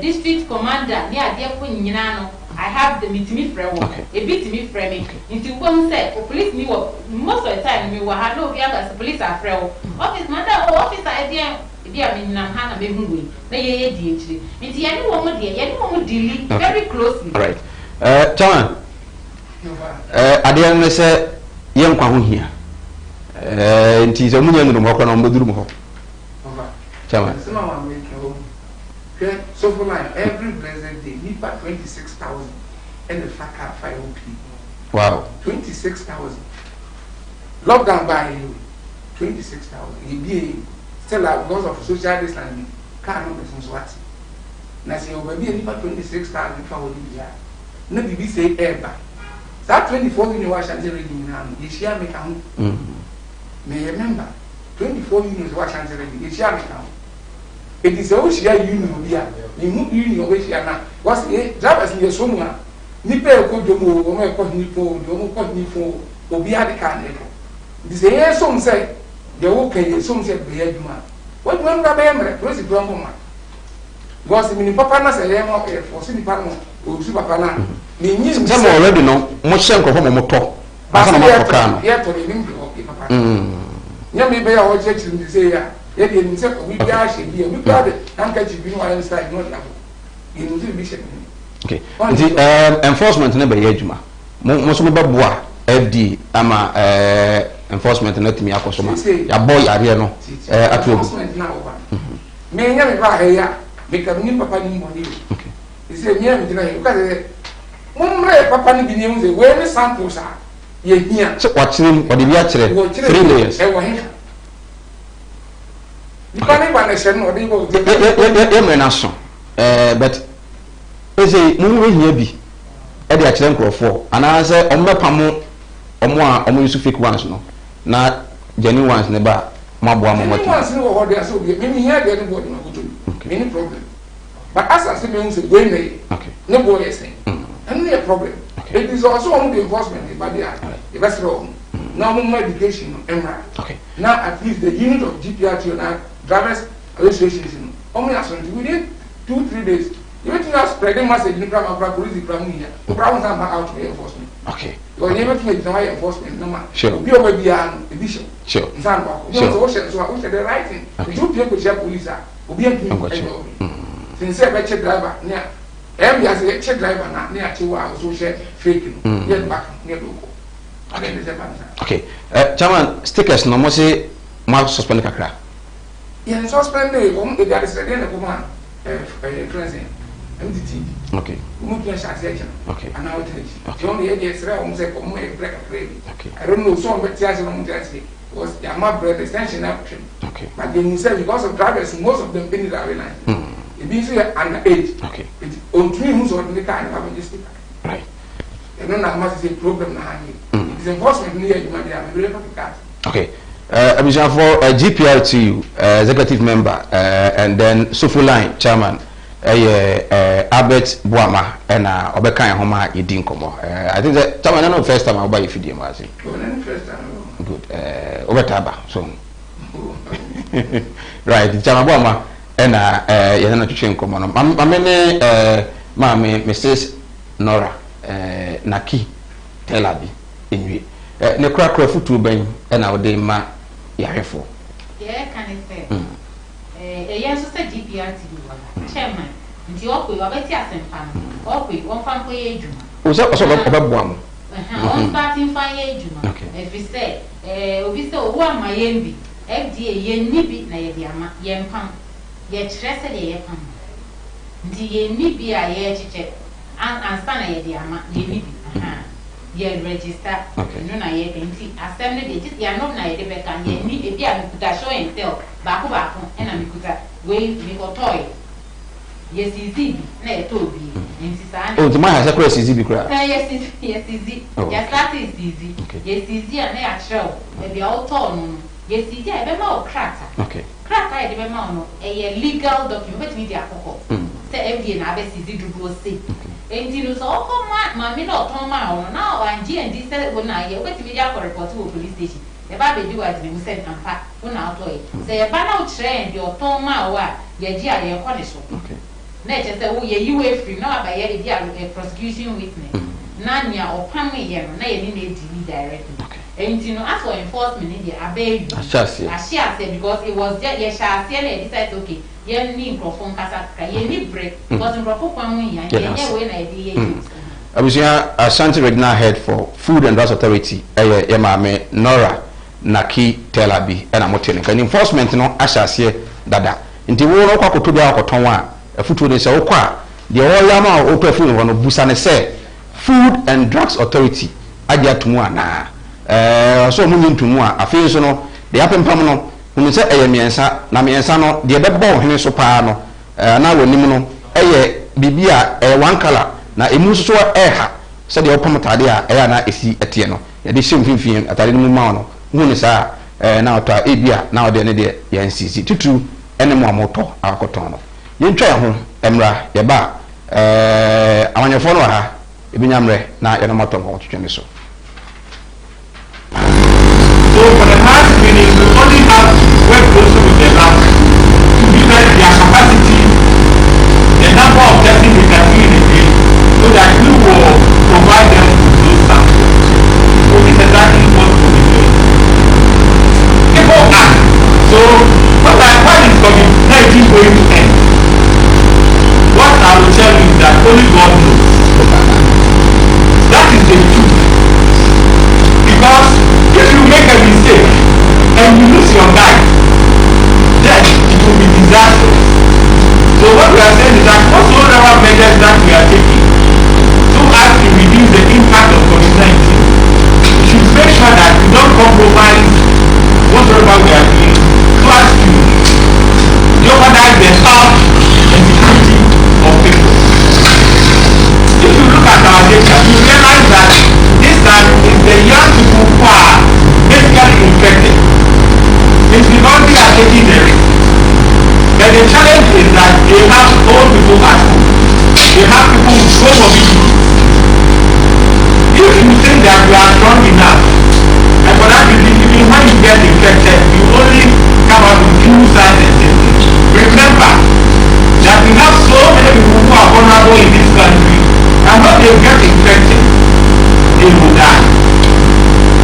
district commander near dear I have the meeting friend a bit me framing into one set police me most of the time we will have no other police are frail office matter officer idea Hana be moving the DHD into any woman dealing very closely. All right. Chairman, at the end, they say, young Kwahu here. And he's a million in the Mokon on the Drumo. Chairman, so for like every blessed day, we pay 26,000 and the FACA 5 OP. Wow. 26,000. Lockdown by you, 26,000. He be still because of social distancing, can't know the what. Now, say, over here, 26,000 for the year. No, we say ever. That 24 million was and ready now. This year, make count. May remember, 24 million was and ready. This year, make count. It is a share union here. You move union which you are now. What's the drivers in your summer? Nipper could do more, or Nipo, Nipo, or be at the carnival. This is some say, the okay, some said the head man. What one Rabbi, President Grandma? Was the mini papa as a lemon for City Panama or Super Pana? Means some already know, much shank of home motor. But I'm here to the limit of Papa. Yummy bear or judge in this area. Yet in several we actually be a big brother, and catch you one side, not level. In the mission. Okay. The enforcement never yejuma. Most of the Babua, FD, ama enforcement not me akosoma. Ya boy are no. At enforcement now. May never here, make a new papa new money. Okay. He said, yeah, because Mumre papa ni news, where the samples are. Ye here. So watching what the actually 3 layers. But they say, Mummy here be at the accident crop for, and I say, Pamo, Omo use fake ones, no, not genuine ones, never, Mabwa, what they are so good. Maybe here, they don't go any problem. But as I say, when they, nobody is saying, and a problem. It is also on the enforcement, but they are the best wrong. Now, more education, okay. Now, at least the unit of GPRT now. Drivers Association only as within 2-3 days. You need to spreading message in the police here. The problems are out to enforcement. Okay. You are able to make the enforcement no man. Sure. Be over beyond edition. Sure. Sure. So I wish the writing. The two people share police are be since I check driver near every as a check driver now near Chihuahua so share faking. Get back near local. Okay. Chairman, stickers no more say more suspend kakra. Yeah, suspended. There is a woman, cleansing, MDT. Okay. Movement section. Okay. And now it is. The only idea is that I'm saying, break a craving. Okay. I don't know so much as I'm saying was the amount of extension option. Okay. But then you say because of drivers, most of them finish our line. It means we are underage. Okay. It's on 3 months or the kind of just right. I don't know how much is a problem now. It is enforcement near you, my dear. I'm very happy. Okay. Abidjan for GPRT executive member and then Sofu Line chairman Albert Boama and Obekan Homa Yedin Komo. I think that chairman no first time I'll buy if you first time. Good. Obetaba so. Right, chairman Boama and Yana Chuchen Komo. Mamene Mame Mrs. Nora Naki Telabi inwi ne kura kura futu ben na ode ma yarefo yeah can it say yes so say GPR TV wa chairman nti okwe wa beti asempa no okwe won fa nko ye adwuma o se obeboa mo on starting fa ye adwuma if we say obi say owo amayembi FDA ye nibi na ye di ama ye mpam ye kyerese de ye pam nti ye nibi a ye kyeche ansa na ye di ama ye nibi ye register no na ye nti asem ne de ya no na ye de be kan ye ni ebi a mikuta show and tell baako e na mikuta we mi ko toy ye CZ na ye to bi nti sa na o ti ma ha sekure CZ bi kura yes CZ ya start CZ ye CZ na ya show e bi auto no ye CZ e be ma o krata krata e de be ma no e ye legal document bet mi di akoko se FDA na be CZ dudu o se enti no so ma mi no ton ma o na o anji and say wo na ye bet mi di akọ report wo police station e ba be di wa di mi se ampa wo na auto e se ye ba na o kire ndi o ton ma o a ye ji a ye ko ne so na che say wo ye yiwe free na ba ye di a prosecution witness na nya o pam ye no na ye ni na di directly enti no as for enforcement in the abeyu ashia because it was just ye shall say they decide okay ye ni microphone kasa ka ye ni break because microphone kwan won yan ye we na ye ye abusia Ashanti Regional Head for Food and Drugs Authority ye maame Nora Naki Telabi na motene kan enforcement no ashia dada nti wo no kwakoto bia akoton a afutuo ne se wo kwa de wo yama o tofu no busa ne se Food and Drugs Authority adi atumu ana so mu ntumu a afei so no de apempam no hu se miensa na miensa no de bebɔ hene so paa no na wonim no bibia one color na emu so ha se de opam tade a na esi etie no ye de hyem finfin atade no mu ma no hu ne sa na oto ebia na ode ne de ye nsisi tutu ene mu amoto akoton no ye ntwa ho emra ye ba awanyefo no ha ebinyamre na ye no moto ko twetwe ne so. So for the last meeting, we only have work closer with the lab to utilize their capacity, the number of testing they can do in a day, so that we will provide them with those samples. So this is exactly what we'll be doing. People ask, so when is COVID-19 going to end? What I will tell you is that only God knows. That is the truth. Because if you make a mistake and you lose your life, then it will be disastrous. So what we are saying is that whatsoever measures that we are taking so as to reduce the impact of COVID-19, we should make sure that we don't compromise whatever we are doing so as to jeopardize the health and security of people. If you look at our data, you realize that this time is the young people who are basically infected. It's because they are taking the risk. But the challenge is that they have old people at home. They have people with comorbidities. If you think that we are strong enough, and for that reason, even when you get infected, you only come out with few signs and symptoms. Remember that we have so many people who are vulnerable in this country, and when they get infected, they will die.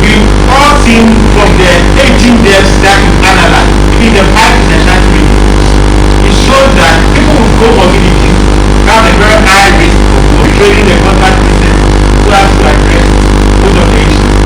We've all seen from the 18 deaths that we analyzed, in the 5% rate, it shows that people with comorbidities have a very high risk of trading the contact system so as to address most of the issues.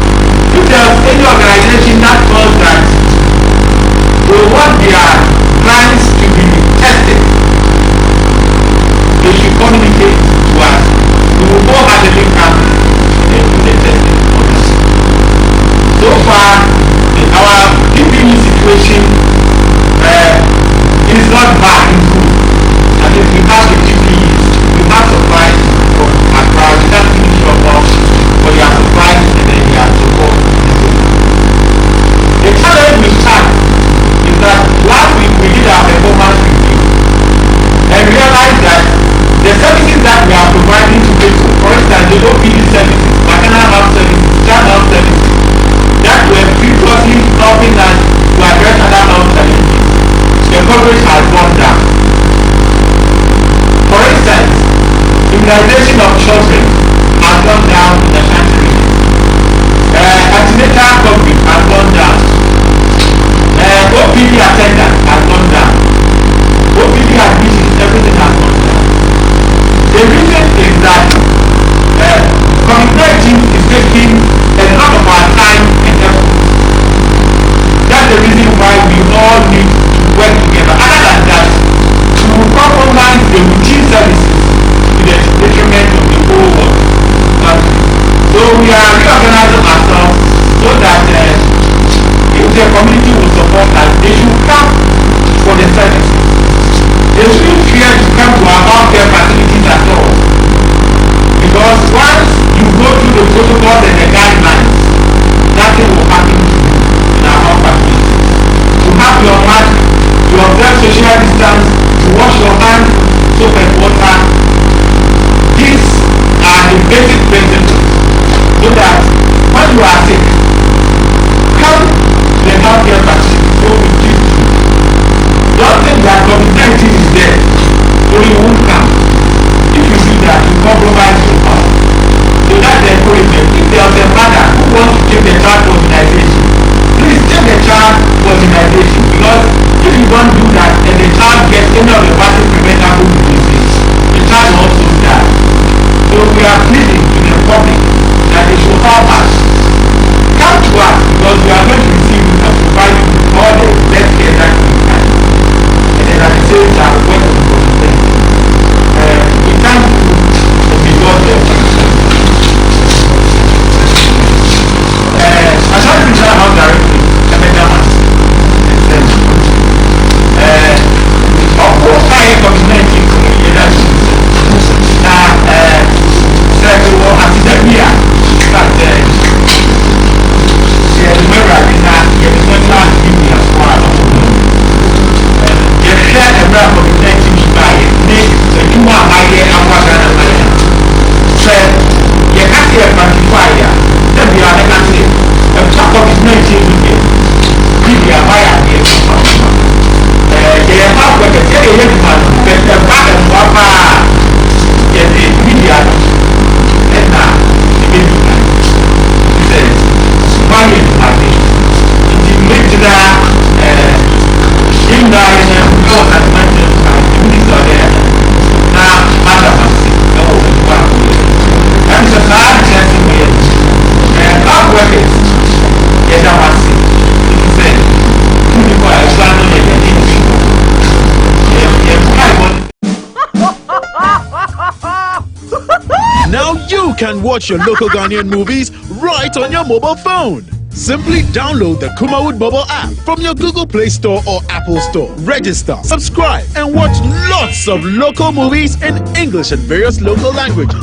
can watch your local Ghanaian movies right on your mobile phone. Simply download the Kumawood mobile app from your Google Play Store or Apple Store. Register, subscribe, and watch lots of local movies in English and various local languages.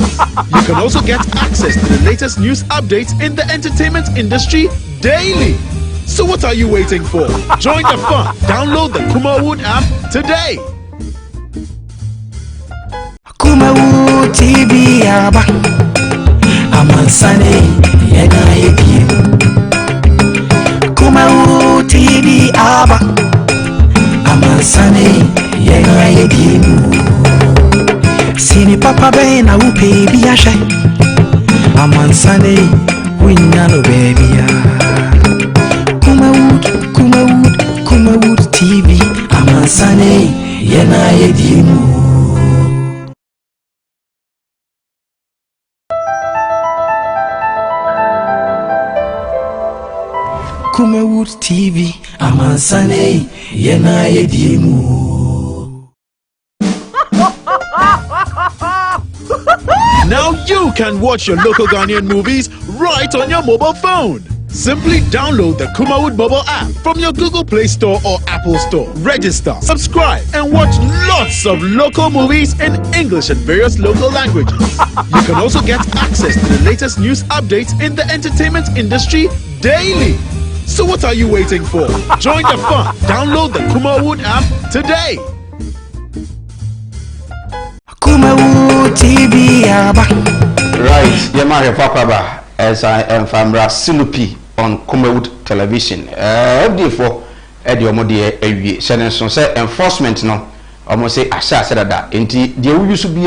You can also get access to the latest news updates in the entertainment industry daily. So what are you waiting for? Join the fun. Download the Kumawood app today. Kumawood TV aba Amansane yena yedi Kumawood TV aba Amansane yena yedi Sini papa be na upe bi ashe Amansane winyano baby ya Kumawood TV Amansane yena yedi Kumawood TV Amansane yena yedimu. Now you can watch your local Ghanaian movies right on your mobile phone. Simply download the Kumawood mobile app from your Google Play Store or Apple Store. Register, subscribe, and watch lots of local movies in English and various local languages. You can also get access to the latest news updates in the entertainment industry daily. So what are you waiting for? Join the fun. Download the Kumawood app today. Kumawood TV aba. Right, Yamari Pakwaba, as I am from Sinupi on Kumawood television. FD4, Eddie Omodi, Ewi, Senenson, say enforcement no, almost say Asha said that. Inti, the used to be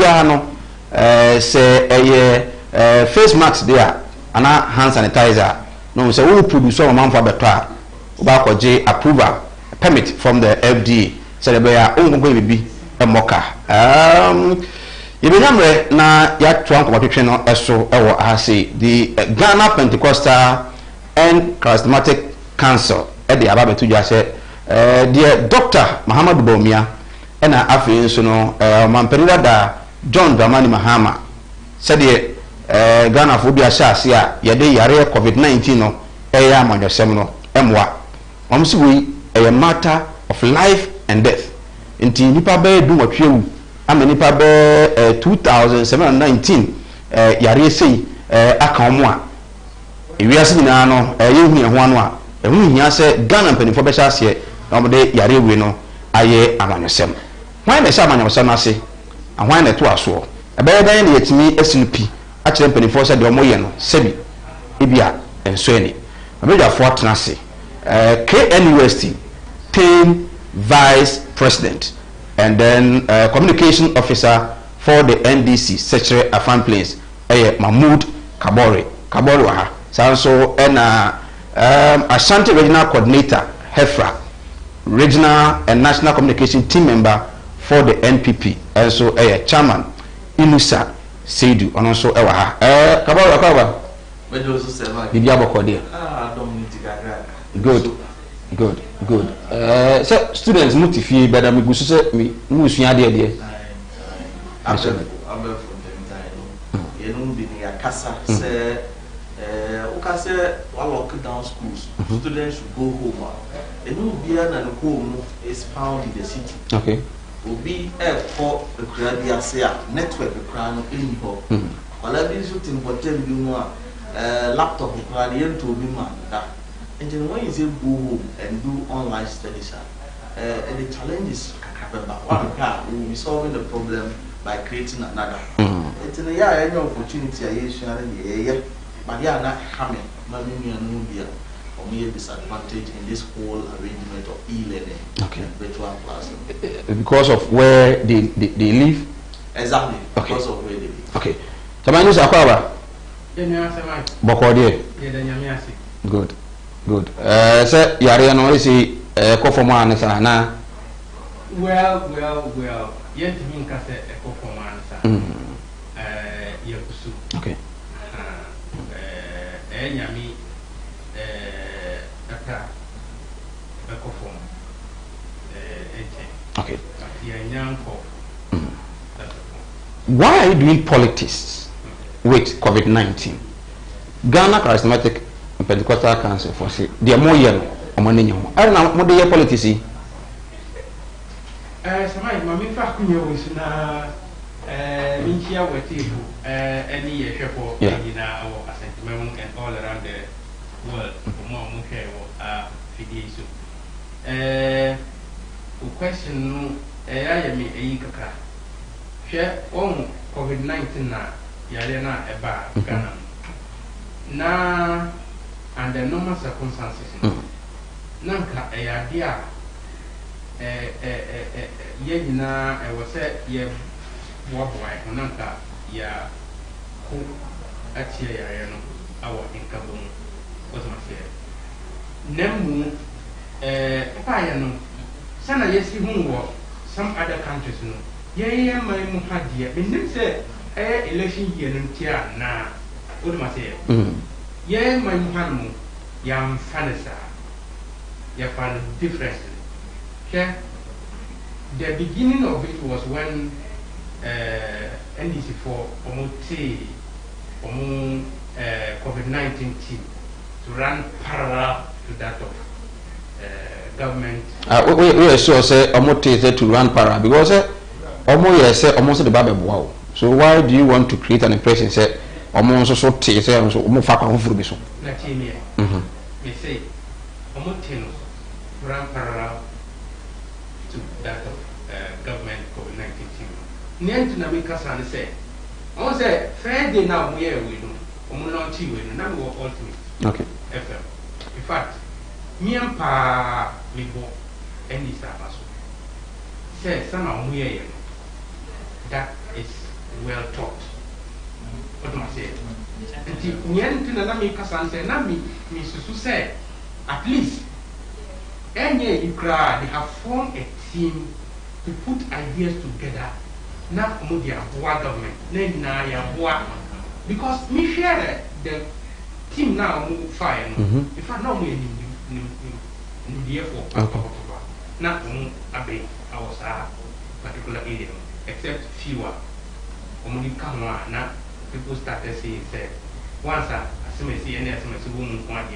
say a face mask there, and a hand sanitizer. No, say who produce a man for better. Ubako J approval permit from the FDA. Say the own going to be a mocker. You remember na ya trunk competition no eso ewo ahase the Ghana Pentecostal and Charismatic Council at the Ababetu Jase the Dr. Muhammad Bomia and afi nso no Mamperida da John Dramani Mahama said the Ghana phobia shase a yede yare COVID-19 no eya amanyosem no emwa omsiwi a matter of life and death nti nipa be du watwewu amenipa be 2019 yare sei aka omo a ewiase nyina no yehu ye ho ano a ehu hia se Ghana mpanifo be shase na omde yare we no aye amanyosem hwan na sha amanyosem ase ahwan na to aso ebe dan na yetimi asinupi a kire mpanifo se de omo ye no sebi ebia enso eni abeja fo atnase KNUST team vice president and then communication officer for the NDC Secretary Afan Plains Mahmoud Kabore waha sanso and Ashanti regional coordinator Hefra regional and national communication team member for the NPP and so chairman Inusa Seidu and also waha Kabore Good. So students motivate better me go say me musua de de. Abe from them time. You know be near Kasa say ukase all lock down schools. Students should go home. And no be na home is found in the city. Okay. Obi for the crowd say network the crowd in ho. All of these shooting for them you know laptop the crowd to be man that. And then when you say go home and do online studies, and the challenge is one will be solving the problem by creating another. It's in a year any opportunity I sharing the area, but they are not harming, but maybe a new or maybe disadvantage in this whole arrangement of e-learning, virtual classroom. Because of where they live? Exactly, because of where they live. Okay. So my news Akwaba? Good. So yare no isi ko form an sa na well yet min ka se ko form an sa yakusu okay nyami aka ko form okay ya nyanko why are you doing politics with COVID-19. Ghana Charismatic and Pentecostal Council for say they are more young or money. I don't know what the politics. Samai, Mammy Facuno is now Minchia with you, any year for our assessment and all around the world for more Muke or Fidisu. Question I am a Kaka. Share on COVID-19 na Yalena Eba Ghana. Na under normal circumstances, Nanka a idea. Yena, I was said, ye Wabwai, Nanka, ya who at here, our income was my fear. Nemu, Payano, Sana, yes, you who some other countries, no. Yea, my Muhadia, and say, election here in Tia, na, what am I say? Yea, my Muhamu, yam fanasa, ya fan difference. The beginning of it was when NDC4 COVID-19 team to run parallel to that of government. We sure say to run parallel because almost the Bible. Wow. So why do you want to create an impression? Say almost so say so so. They say run parallel to that of government COVID-19 team. Niente na make us say, I say Friday now we are we do, launch we now we ultimate. Okay. FM. In fact, me and Pa we go any service. Say some of we that is well taught. What do I say? And niente na make us say na me susu say at least. Any you cry, they have formed a team to put ideas together. Not only a government, then now because me share the team now move fire. If I know me in the airport, not abe I was a particular area, except fewer. Only come on now. People started saying, once I see any woman 1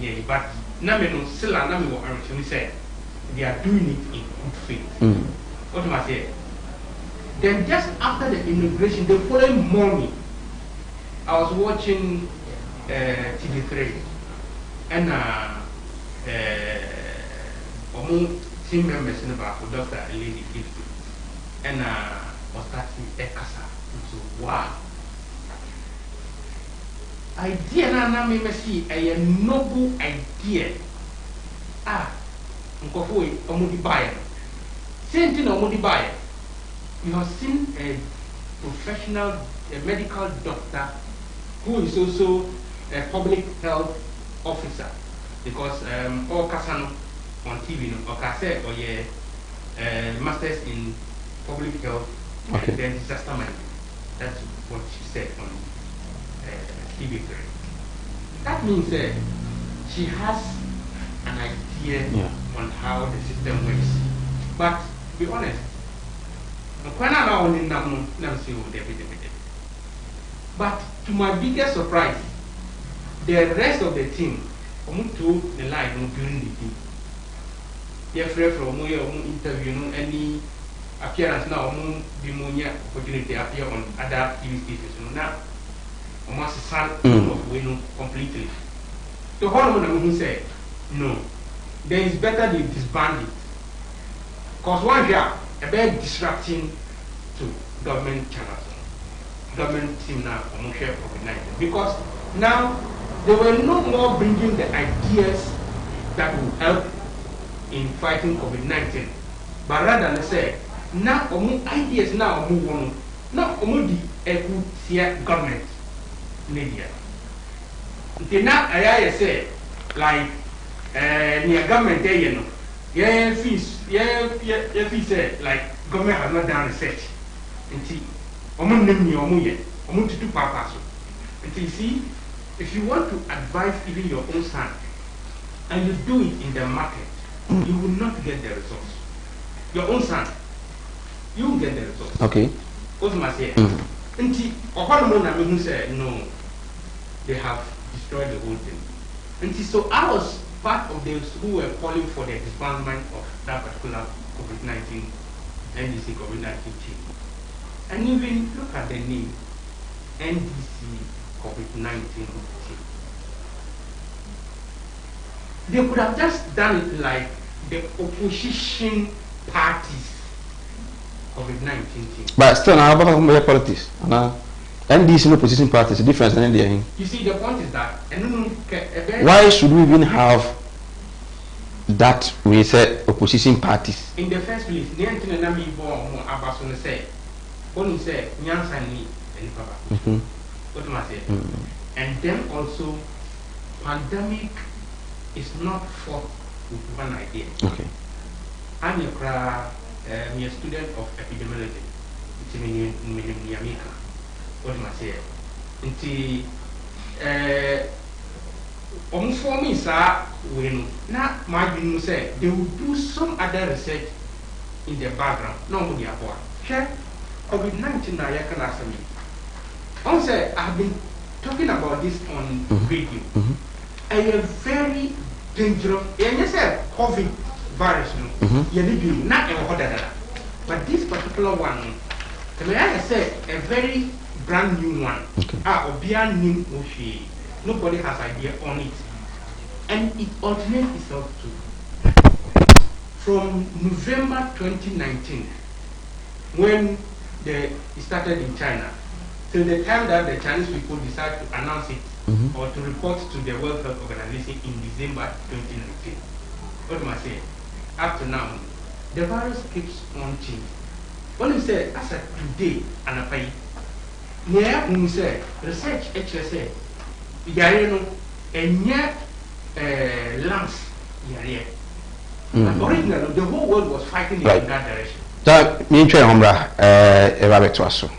year, but. Nameno Silla Nami actually said they are doing it in good faith. What am I saying? Then just after the inauguration, the following morning, I was watching TV3 and team members in about Dr. Lady Gifty and was starting Ekasa. So wow. Idea na me see a noble idea. Nkofo omudi buyer. Same thing omudi buyer. You have seen a professional, a medical doctor who is also a public health officer because all Kasano on TV or Kase or masters in public health and then disaster management. That's what she said on TV3. That means she has an idea on how the system works. But be honest, but to my biggest surprise, the rest of the team to the line during the team. They are free from interview, any appearance now, the opportunity appear on other TV stations now. Almost completely. The whole one who said, no, there is better they disband it. Because one year, a bit disrupting to government channels, government team now, share COVID-19. Because now they were no more bringing the ideas that will help in fighting COVID-19, but rather they say, now ideas now move on, now the government. Media. Now I say like near government fees like government has not done research. And see, to do purpose. And you see, if you want to advise even your own son and you do it in the market, you will not get the results. Your own son, you will get the results. Okay. What must I say? Nti ohono na me hu say no, they have destroyed the whole thing. Nti so I was part of those who were calling for the disbandment of that particular COVID-19 NDC COVID-19 team. And even look at the name, NDC COVID-19 team. They could have just done it like the opposition parties COVID-19 team. But still, now about politics. NDC no opposition parties, the difference in India. You see, the point is that why should we even have that we say opposition parties? In the first place, and then also, pandemic is not fought with one idea. Okay. I'm a student of epidemiology. It's in America. What am I saying? For me, sir, when not my say they will do some other research in the background. No, we are born. COVID-19, I can ask me. Also, I've been talking about this on radio. A very dangerous, and you said COVID virus, not a but this particular one, I said a very brand new one. Nobody has idea on it, and it originates itself too from November 2019, when it started in China, till the time that the Chinese people decided to announce it or to report to the World Health Organization in December 2019. What am I saying? Up to now, the virus keeps on changing. When you say, as of today, and I pay, when you say research, HSA, Yareno, and yet lungs, originally, the whole world was fighting in that direction. So, me and Homra, Rabbit Wasso.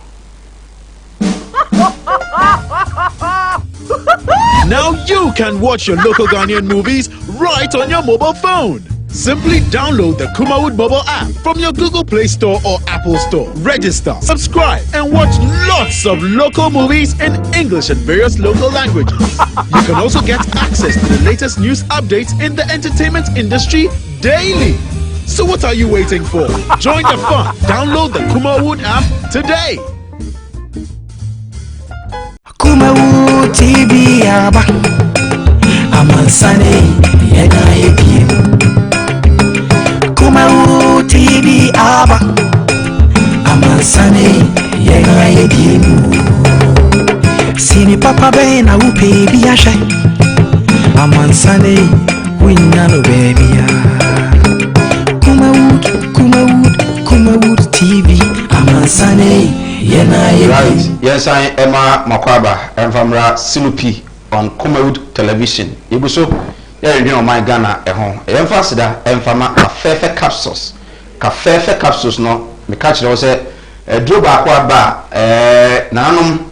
Now you can watch your local Ghanaian movies right on your mobile phone. Simply download the Kumawood mobile app from your Google Play Store or Apple Store. Register, subscribe, and watch lots of local movies in English and various local languages. You can also get access to the latest news updates in the entertainment industry daily. So what are you waiting for? Join the fun. Download the Kumawood app today. Kumawood TV aba Amansane yena yebie Kumawood TV aba Amansane yena yebie Sini papa be na upe bi ahye Amansane winya no baby ya Kumawood TV Amansane Right. Yes, I am Makwaba and from Sinupi on Kumawood television. Ibuso, you know my Ghana at home. Emphasida and from Cafefe capsules. Cafefe capsules no, me catch those a droba kwaba, nanum,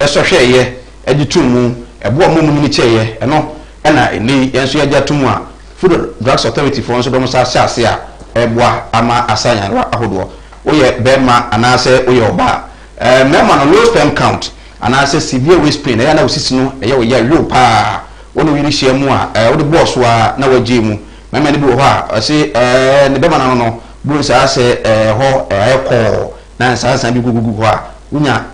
a sachet ye, a ditumu, a boa mumu chair, and no, and I need and so yatumwa. Food Drugs Authority for Onso Domosa Sasia, a boa ama asanya rahodo. Oye bema anase oye oba mema no low sperm count anase severe waist pain ya na osisi no ye oye real pa wonu yiri hia mu a wo de boss wa na waje mu mema ne bi ho a se ne bema na no bu sa se ho ekọ na sa bi gugugu ho a unya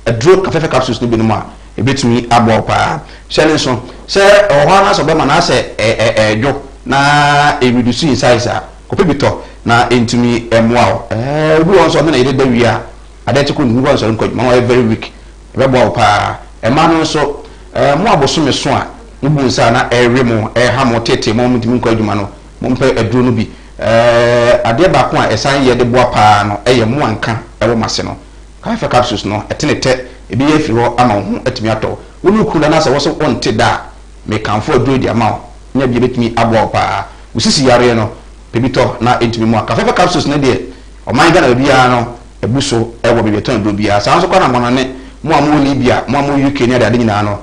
adro Cafefe capsules no bi no ma e betumi abo pa shele so se ho na so bema na se dwo na e reduce in size a kopebito na entumi emwa obi won so na ide dawia adetiko ni won so nko ma very weak e bebo pa e ma no so mo abosome so a nubu nsa na ewe mo ha mo tete mo mutimi nko adwuma no mo mpe aduro no bi ade ba ko a esan ye de boa pa no eye mo anka e wo mase no Cafefe capsules no etenete e bi ye fi ho ama ho atimi ato wonu kula na se wo so onte da me kanfo aduro di ama nya bi betimi abo pa usisi yare no pebito na entimi mu Cafefe capsules na de o man Ghana bia no ebuso e wo bebeton do bia sanso kwa na monane mu amu Libya mu amu UK ne ade nyina no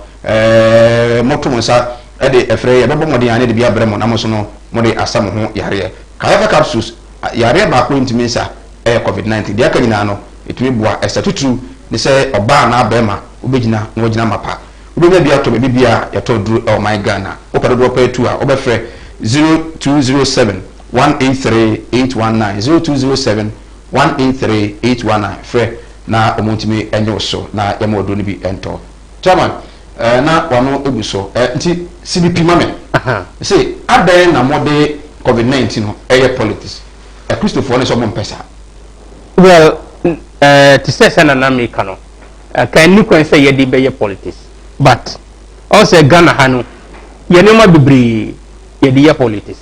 moto monsa e de efre ye bebo modin ane de bia bremo na mo so no mo de asam ho yare Cafefe capsules yare ba ko entimi nsa e COVID-19 de aka nyina no etimi bua estatutu ne sɛ ɔbaa na abɛɛma wobɛgyina na wɔgyina mapa wobɛnya bi atɔ baabi bia yɛtɔ duro ɛwɔ man Ghana wopɛ dodoɔ pɛɛ tu a wobɛfrɛ 0207 183 819 0207 183 819 frɛ na ɔmo ntumi ɛnyɛ wo so na yɛma ɔduro no bi ɛntɔ chairman na wano ebu so nti CBP mame say adan na mode COVID-19 no ɛyɛ politics Christopher ne so mo mpesa well to say na na me kano kan ni kwan say yedi be politics but also Ghana ha no ye ne ma bibri yedi ye politics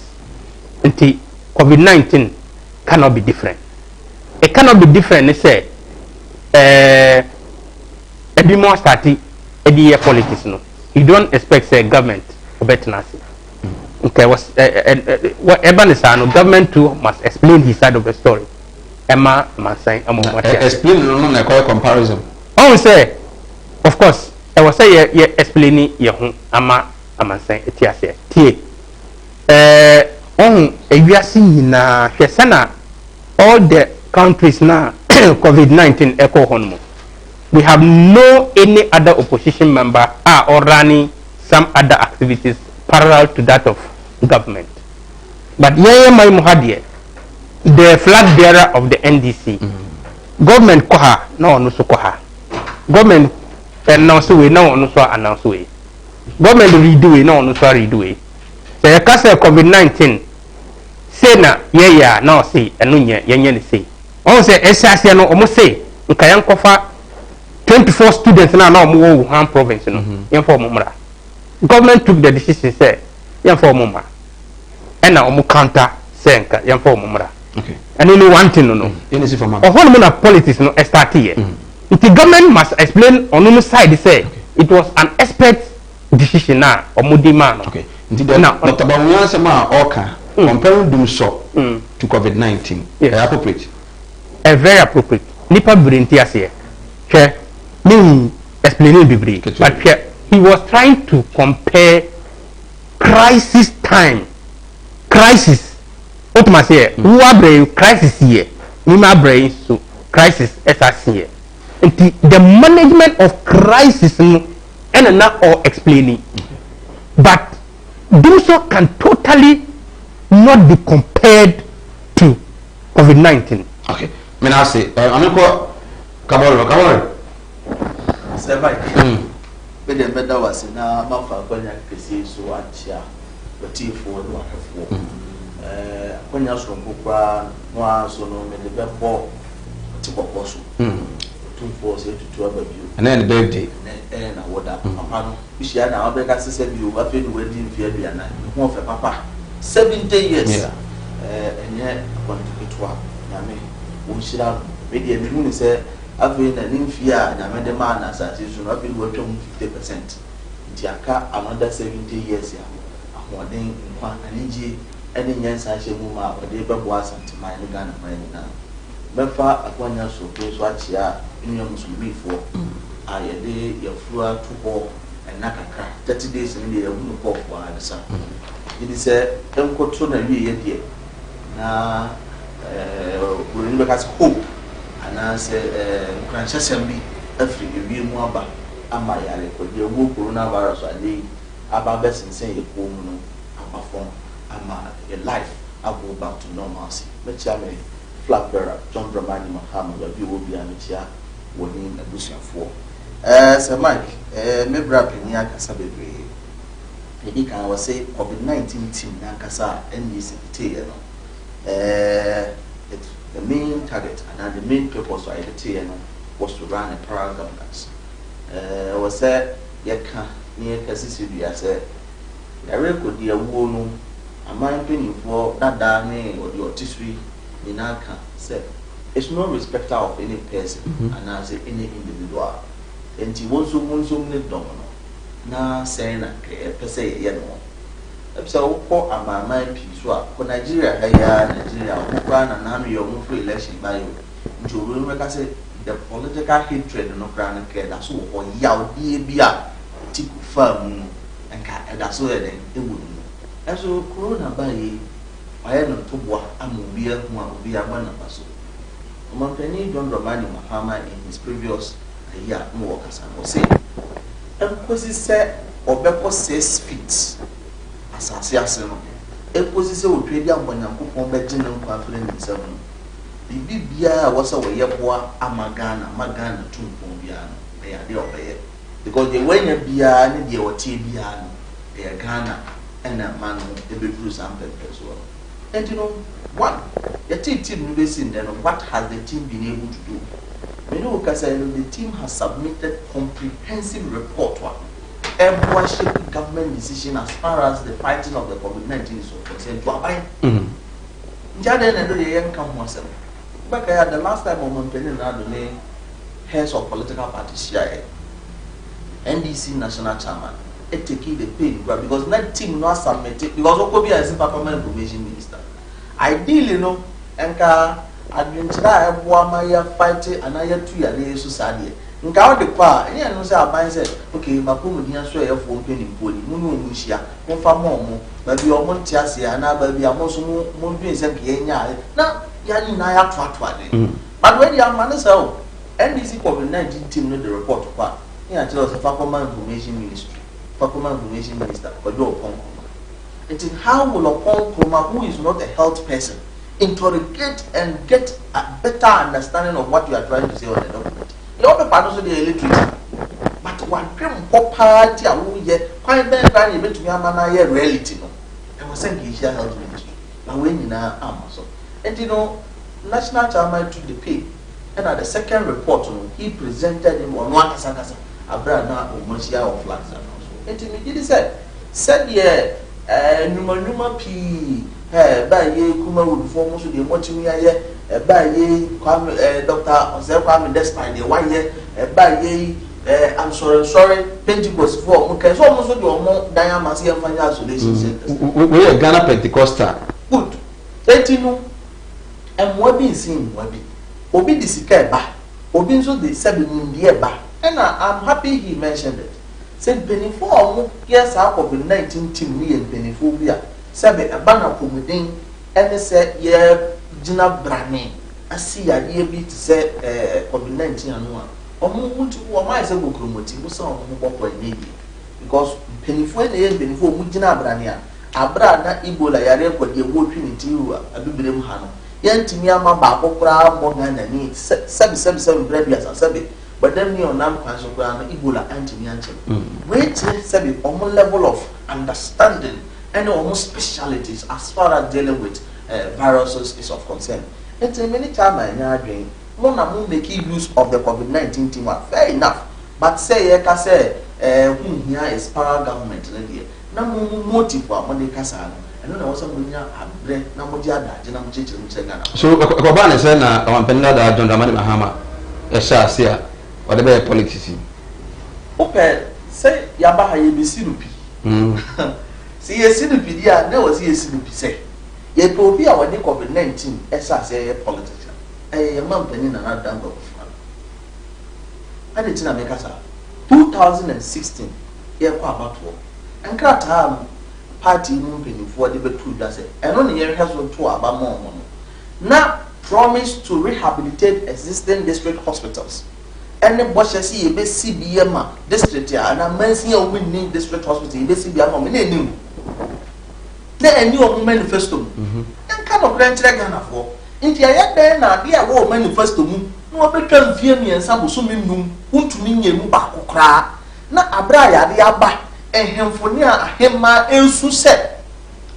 nti COVID-19 cannot be different. It cannot be different. They say, a bit more starting a year politics. No, you don't expect say government to better nasi. Okay, whatever is no government too must explain his side of the story. Emma must say, explain no na comparison. Oh, say, of course, I was say ye explaining ye home ama say etiase tie. On a USC na Shesana, all the countries now COVID-19 echo honmo. We have no any other opposition member or running some other activities parallel to that of government. But yeah, my muhadie, the flag bearer of the NDC, government koha no no so koha. Government announce we no no so announce we. Government redo we no no so redo we. So you can say COVID-19 say na yeah now say eno nya yenye say on say esase no omo say nka yan kofa 24 students na omo Wuhan province no yan for mumra government took the decision say yan for mumra and na omo counter say nka yan for mumra okay and you know one thing no any see for man oho na politics no start here the government must explain on no side say it was an expert decision na omo di man okay now Dr. Bawuya sama oka comparing them so to COVID-19 appropriate very appropriate nipa brinti ase che me explaining bibri but he was trying to compare crisis time crisis what must say who are brain crisis here ni ma brain so crisis esas here and the management of crisis no and not all explaining but do so can totally not be compared to COVID-19. Okay. I mean, I say, I'm going to Kabalo. Sir, but the better was in a mafia when I could see so much, but tea for one for. When you're from Kukra, no, so no, many the before to Bokosu. 2 4 8 to 12 of you. And then the birthday. And I would have a which I now beg us to say you have been wedding Fiabia, one for Papa. 70 years. Yeah. And yet, I want to get to Yame. We should have made a minimum say, I've been an infia and I made a man as I should have been working 50%. Jaka, another 70 years. I'm wondering in one and any yes, I shall move out, but they was to my Ghana now. Mefa upon your so close watch ya in your Muslim for I a day your floor to walk and knock a crack 30 days in the room for the sun. It is a control na year na we look at hope and I say Cranchassembi every year more about Amaya for the coronavirus and the Ababes and say a woman about form a life I go back to normalcy. But you flag bearer John Dramani Mahama of you will be a metia winning a Lucian for. Sir Mike, maybe rapping Yakasabe. Maybe can I say COVID-19 team Nankasa NDC the main target and the main purpose of the was to run a parallel governance. Was said Yaka near Cassisi, I said, the record dear wono, a mind penny for that damn or the autistic in Naka said, it's no respecter of any person and as any individual. And he was so live domino. Na saying na per se ye no so ko amama piso a ko Nigeria Nigeria ko na no yo for election by you nti obi no ka say the political hatred no kra na clear that so ko yaw bia ti ku fam enka da so ye den ewu no so corona by aye no to boa amobia hu a obi agba na paso Omampeni John Dramani Mahama in his previous ya no work as I say enkosi se obeko 6 feet asase ase no enkosi se otwedi ambonyankopon be gine nkwa afre ni nsam no bibi bia wo se wo yeboa amagana magana tumpon bia no ya de obeye because the way na bia ne de wotie bia no e Ghana and a man e be do something as well. And you know what the team no be seen then what has the team been able to do? You know because the team has submitted comprehensive report every shaping government decision as far as the fighting of the COVID-19 is concerned to abide. Jade na do the young come once. But the last time on Montpellier na do ne heads of political parties share NDC national chairman it take the pain because that team not submitted because Okobi is Papa Information Minister. Ideally no enka adwentra eboa ma ya fight anaya tu ya le so sade nka o de kwa enya no say aban say okay makomu dia so ya fo mpeni poli mu no mu hia mo fa mo ba bi o mo ntia se ana ba bi amo so mo dwen se ke enya na ya ni na ya to ade but when you man say o NDC COVID-19 team no the report kwa ya tell us Papa Information Ministry Papa Information Minister Ojo Okonko. It is how will Okonko, who is not a health person, interrogate and get a better understanding of what you are trying to say on the document. You know, people also the illiterate, but one dream pop party who ye quite bad trying to be a man reality. No, I was saying Asia Health Ministry. Now when you know Amazon, and you know, National Chairman took the pay, and at the second report, he presented him on one Kasakasa, a brand of Mosia of Laxan. And he said, yeah, Numa P. By ye Kuma would form also the watching ye, by ye, Dr. Jose Kwame Despite the 1 year, by ye, I'm sorry, Pentecost for okay, so almost do more Diamasi and Fanya Isolation Centers. We are Ghana Pentecostal. Good. 18 and what being seen, what be Obi the Sikeba, Obi so the 7 in the eba, and I'm happy he mentioned it. Said Penifo, yes, our COVID-19 team me and Peniphobia. Sabe a banner commuting and said, yeah, Gina Brani. I see a year bit to say COVID-19 and one. Or move to who am I say Bokromoti, who saw who need because Penifo and Penifo Gina Brania. Abra na Ebola yare kwa the wood trinity a biblim hano. Yantimia Bako crowd more than a need 777 bread as a sabi. But then you know, Ebola anti-anti. Wait, say almost level of understanding and almost specialties as far as dealing with viruses is of concern. And many times I dream, one make use of the COVID-19 team. Fair enough, but say who here is para government here. Now motive for Monday Casa. I don't know what's something I bread. Now Modiada, Jenam Chichen. So Kobana said, I'm Penada John Damani Mahama, a Shasia. Whatever politics. Okay, say Yabaha Sinupi. See a Sinupi, there was a Sinupi say. Ye probably our COVID-19 as I say a politician. A mountain in another dump of fun. I didn't make us 2016, ye about war. And Kratam party moving for the truth does it. And only year has one to about more. Now promise to rehabilitate existing district hospitals. And the boss see a CBM district here, and I'm mentioning a winning district hospital, a CBM, new. Then a new manifesto. And kind of grant Ghana for. In the end, then I dear war manifesto, no better fear me and some swimming room, who to me a mubako cry. Not a braya, the abba, and Hemphonia, Hemma, and Suset.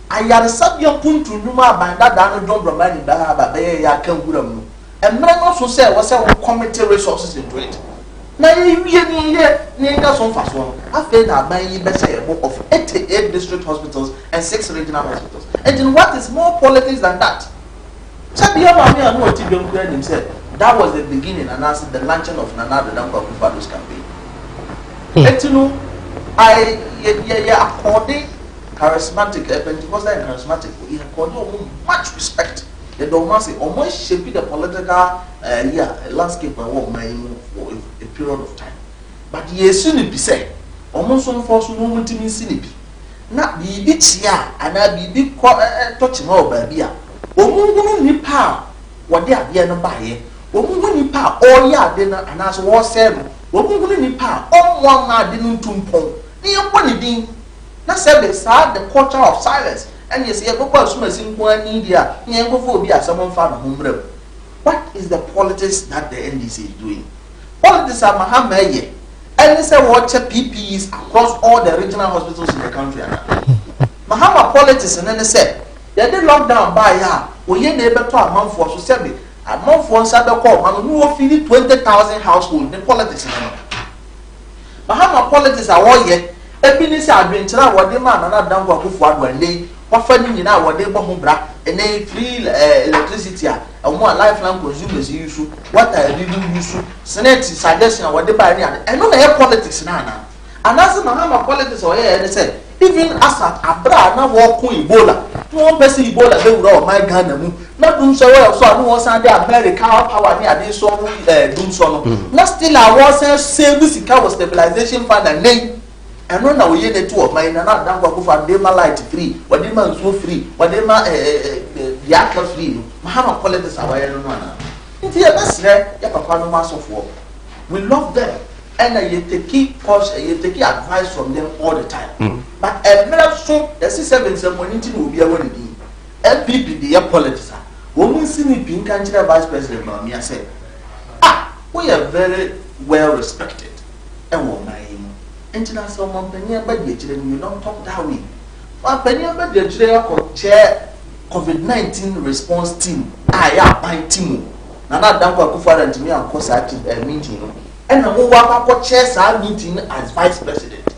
I had a subject to Numa by that down don't remind that but they are come. And man also said was our committee resources into it. Now you need some fast one. I feel that buying better a book of 88 district hospitals and 6 regional hospitals. And then what is more politics than that? That was the beginning and that's the launching of Nana the Danko Kufado's campaign. And you know, I according charismatic, Pentecostal and charismatic, he accorded much respect. The Domasi almost shaped the political landscape for a period of time. But yes, soon be said, almost one force moment in Sinipi. Not be bit here and I be touching all baby. Omu nipa, what they are no buy. Omu nipa, all ya dinner and as was said, wɔn nipa ɔmo na de no ntumpɔn ne yɛn bɔ ne din na sɛ de saa the culture of silence ɛna yɛ sɛ yɛ kɔkɔ asomasi nko ani di a ne yɛn kɔfɔ obi asɛm nfa na ho mmerɛ mu. What is the politics that the NDC is doing? Politics are Mahama ye. And they say watch PPEs across all the regional hospitals in the country. Mahama politics and then they said they did lockdown by ya. We hear neighbor to a month for so say a month for Saturday call. Man, who will feed 20,000 households. The politics. Mahama politics are all ye. Ebinisi adwenkyerɛ a wɔde ma Nana Dankwa Akufo-Addo ane wafa ni nyina a wɔde bɔ ho bra ene free electricity a ɔmo a lifeline consumers use water even use senate suggestion a wɔde ba ni ade ɛno na yɛ politics na ana anase Mahama politics ɔyɛ yɛ sɛ even as at abra na wɔko Ebola no one person Ebola be wura o my Ghana mu na dum so wɔ so a no wɔn san de America power ni ade so dum so no na still a wɔn san save sika wɔ stabilization fund and name ɛno na wɔyɛ ne to ɔman na Nana Dankwa Akufo-Addo de ma light free wɔde ma nsuo free wɔde ma diaka free no Mahama politics awayɛ no ana nti yɛ bɛsrɛ yɛ papa no ma asɔfoɔ we love them and yɛ take advice from them all the time but ɛmɛrɛ so yɛsi sɛ nsɛmɔni ti na obi awɔ ne din NPP de yɛ politics a wɔn mu nsi ne bi nka nkyerɛ vice president Maame asɛ woyɛ very well respected ɛwɔ ɔman yi mu. International company but you don't talk that way. But penny but the COVID-19 response team, buy team. Nana Dankwa Akufo-Addo and me and cause meeting. And I move up chair our meeting as vice president.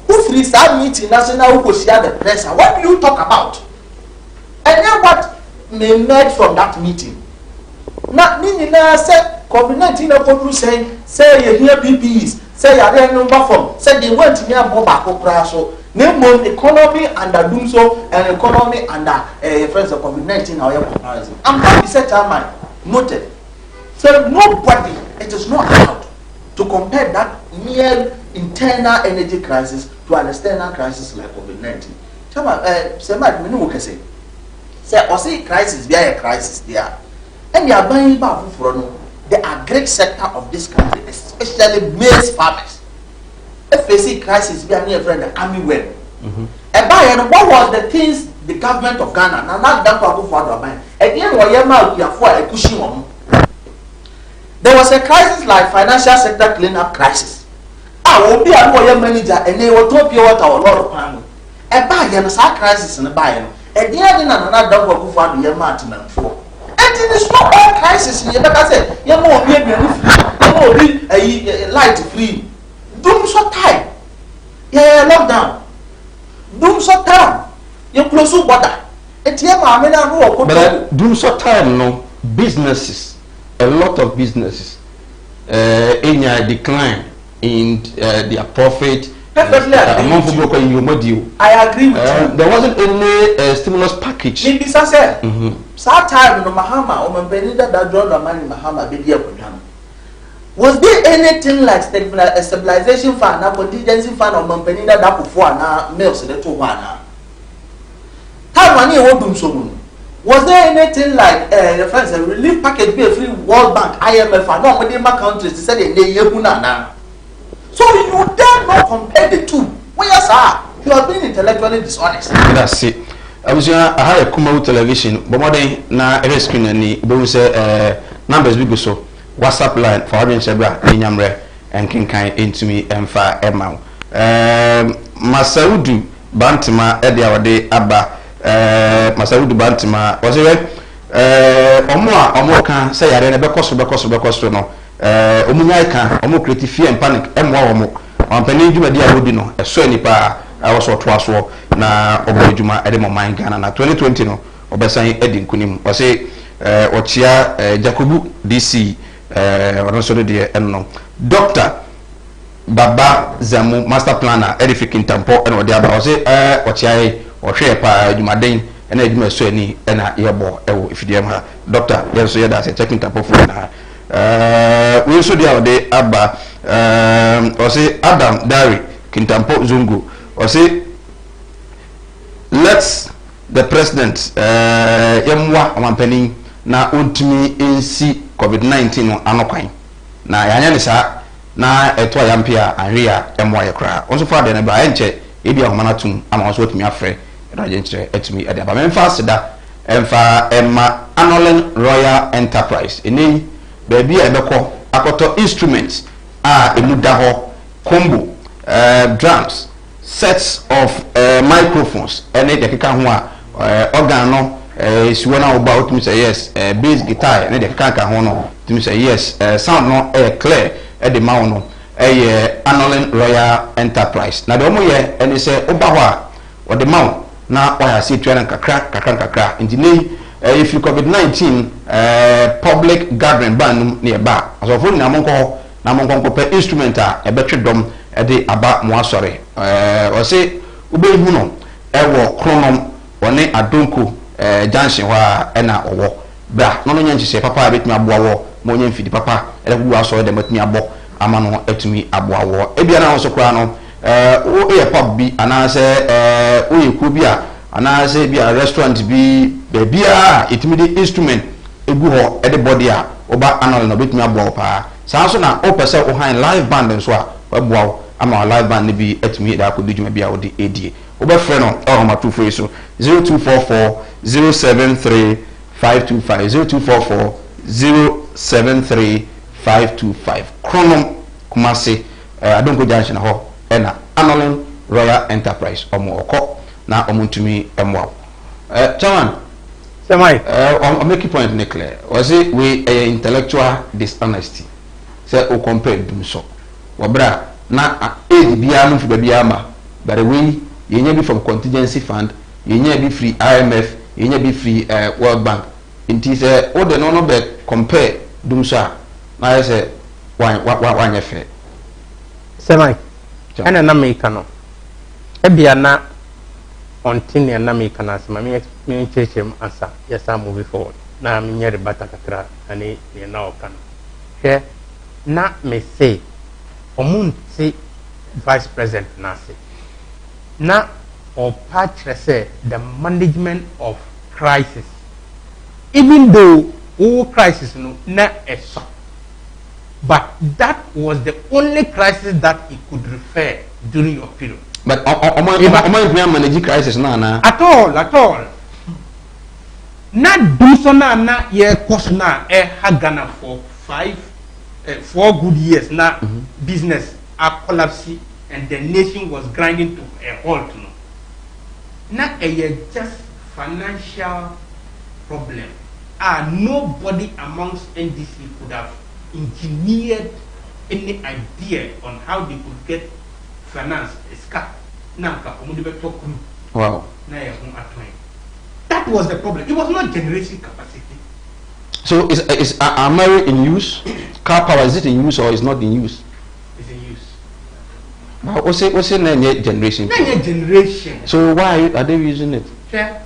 Who frees our meeting national who share the press? What do you talk about? And now what may made from that meeting? Not meaning said COVID-19 upon saying, say you hear PPEs. Say you are number form. Say they went to near Boba so name economy under doom so and economy under friends of COVID-19 or comparison. I'm happy set our mind. Noted. So nobody, it is not allowed to compare that mere internal energy crisis to an external crisis like COVID-19. Say or say crisis, be a crisis there. And you are buying back from the agri sector of this country, especially maize farmers. If they see crisis, we are near friend the army well. And by what was the things the government of Ghana, now not that for buying. Again, there was a crisis like financial sector cleanup crisis. I will be a lawyer manager and they will talk you what our lot of panel. And by a crisis in the buy. And the other not that for your Martin for. It is not all crisis. You better say, you know, be light free. Doom so time. Yeah, lockdown. Doom so time. You close to border. It's here, but doom so time, no businesses, a lot of businesses, in a decline in their profit. Perfectly agree. I agree with you. There wasn't any stimulus package. Maybe say, some time no Mahama or Benida that draw the money Mahama be there with them. Was there anything like stabilization fund, a contingency fund or Benida that before now mills the 2 1 now? How money won't do so? Was there anything like a relief package be a free World Bank, IMF, and not within my countries to say they now? So you dare not compare the two. Well, yes, sir. You are being intellectually dishonest. That's it. I was I had a Kumawood television, but more than na every screen and we say numbers we go so WhatsApp line for audience Sebra Ninyamre and Kinkai into me and fa Emma. Masaudu Bantima Ediawade Abba Masaudu Bantima was it Omo can say I didn't bekoso no. Omunyaka omo create fear and panic emwa omo ampani djuma dia wodi no eso nipa awoso to aso na obo djuma ede mo man Ghana na 2020 no obesan edi nkunim o se ochia Jacobu DC ono so de enno Dr. Baba Zamu master planner edific intampo eno de aba o se ochia ohwe pa djuma den ena djuma so ani ena yebo ewo ifidiem ha Dr. yeso yeda se checking tampo for na we also do the Abba or say Adam Dari Kintampo Zungu or say let's the president yemwa amampani na ontumi nsi COVID-19 no anokwan na yanya ne sa na eto ayampia anhwea emo ayekra onso fa de na ba enche ebi ahoma tum ama onso otumi afre edaje nkyere etumi ede aba memfa seda emfa emma Anolen Royal Enterprise eni baby ebekọ akoto instruments emu da ho combo drums sets of microphones ene de keka ho organ no siwo na oba otumi say yes bass guitar ene de keka ho no otumi say yes sound no clear the maun no Anolen Royal Enterprise na de omo ye ene say oba ho a o de maun na o ya se tuana kakra nti if you COVID-19 public gathering ban nearby so for na monko per instrumental e betwe dom e de aba mo asore o se ubehu no e wo kronom one adonko junction wa e na owo bra no nya nchise papa betumi aboa wo mo nya mfidi papa e de gugu asore de betumi abo ama no etumi aboa wo e bia na so kra no o e pub bi anase o ye ku bi a anase bi a restaurant bi bia itimi de instrument egu ho e de body a oba Anolen no betumi aboa pa saa so na o pese o han live band nso a waboa ama live band ne bi etumi da akodi djuma bia o de edie o be frɛ no o ma tu frɛ so 0244 073 525 0244 073 525 Kronom Kumasi Adonko Junction ho na Anolen Royal Enterprise omo okọ na omuntumi emwa chairman Semai I'll make a point in clear was it we intellectual dishonesty say o compare dum so wabra na bia no fi bia ma but we yenya bi from contingency fund yenya bi free IMF yenya bi free World Bank inti say o de no be compare dum so na say wan yefe Semai ana na me kano e bia na continue na me kana sema me chechem asa yes am moving forward na me nyere bata kakra ani ne na okano he na me say omunti vice president na say na or patch say the management of crisis even though all crisis no na eso but that was the only crisis that he could refer during your period. But omo manage crisis na at all na do so na ye course na Ghana for 4 good years na business are collapsing and the nation was grinding to a halt no na just financial problem nobody amongst NDC could have engineered any idea on how they could get finance wow. That was the problem. It was not generation capacity. So is Ameri in use? Car power, is it in use or is not in use? It's in use. What's it generation? Generation. So why are they using it? Sure.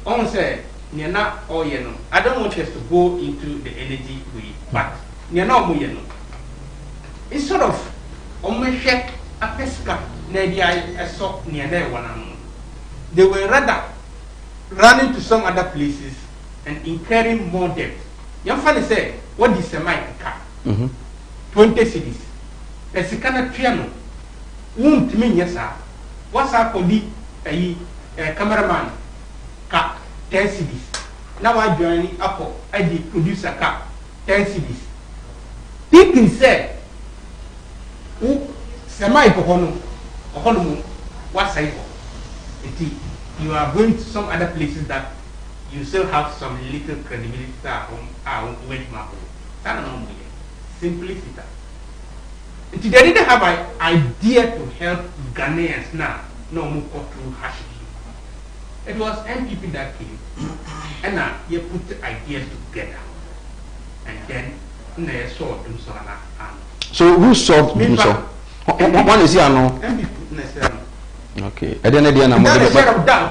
On say I don't want us to go into the energy way, but it's sort of they were rather running to some other places and incurring more debt. Young family say, what is a mic car? 20 cities. The Sikana piano won't mean yes, sir. What's up for the cameraman car 10 cities. Now I join Apple, I did produce a car 10 cities. Thinking said, Semi Kohono, what's I you are going to some other places that you still have some little credibility at home, wait, Marco. Simply that. They didn't have an idea to help Ghanaians now, no more through Hashi. It was MPP that came, and now you put the ideas together, and then they saw them so. So who solved them so? One is here now. Okay. At the end of the day,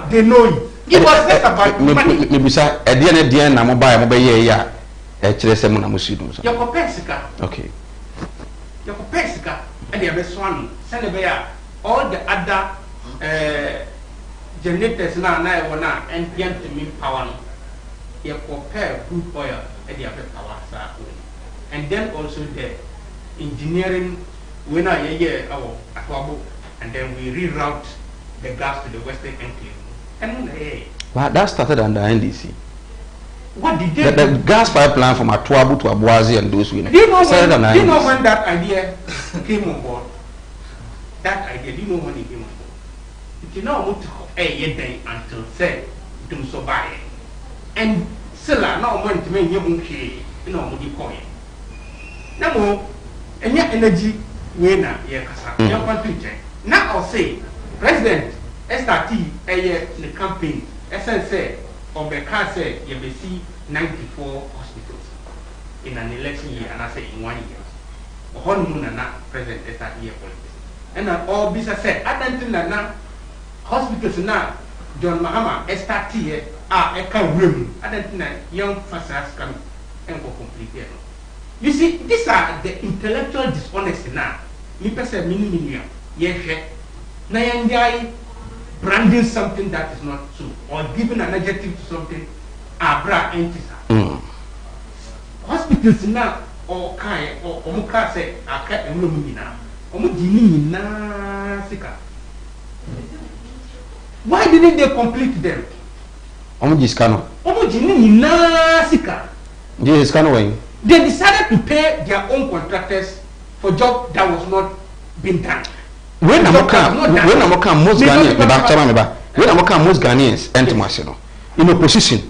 they know it. It was just about money. Maybe sir, at the end of the day, I'm mobile, yeah. Actually, someone I'm seeing. Your Popesica. Okay. Your Popesica, and the other one, Senegal, all the other generators now, and to me power. You prepare good oil, and the other power, and then also the engineering when I hear our Atwabo, and then we reroute the gas to the Western Enclave. And but that started under NDC. What did they the gas pipeline from Atwabu to Abuazi and those women. Do you know when that idea came on board? That idea, do you know when it came on board? You know what until say to so buy and Silla now went to make you know what you call it. Now, and your energy winner, your country. Now I'll say, President SRT the campaign, SNC or the car say you may see 94 hospitals in an election year, and I say in 1 year. A honeymoon and not President SRT politics. And all this I said, I don't think that now hospitals now, John Mahama SRT a can room. I don't think that young facets can complete here. You see, these are the intellectual dishonesty now. Me person minimum, yes, now branding something that is not true or giving an adjective to something abra entisa. Hospitals now or kai or muka say aka emumi na omu dini na sika. Why didn't they complete them? Omu jiskano. Omu dini na sika. Jiskano when they decided to pay their own contractors for job that was not being done. When I'm most Ghanaians enter in opposition,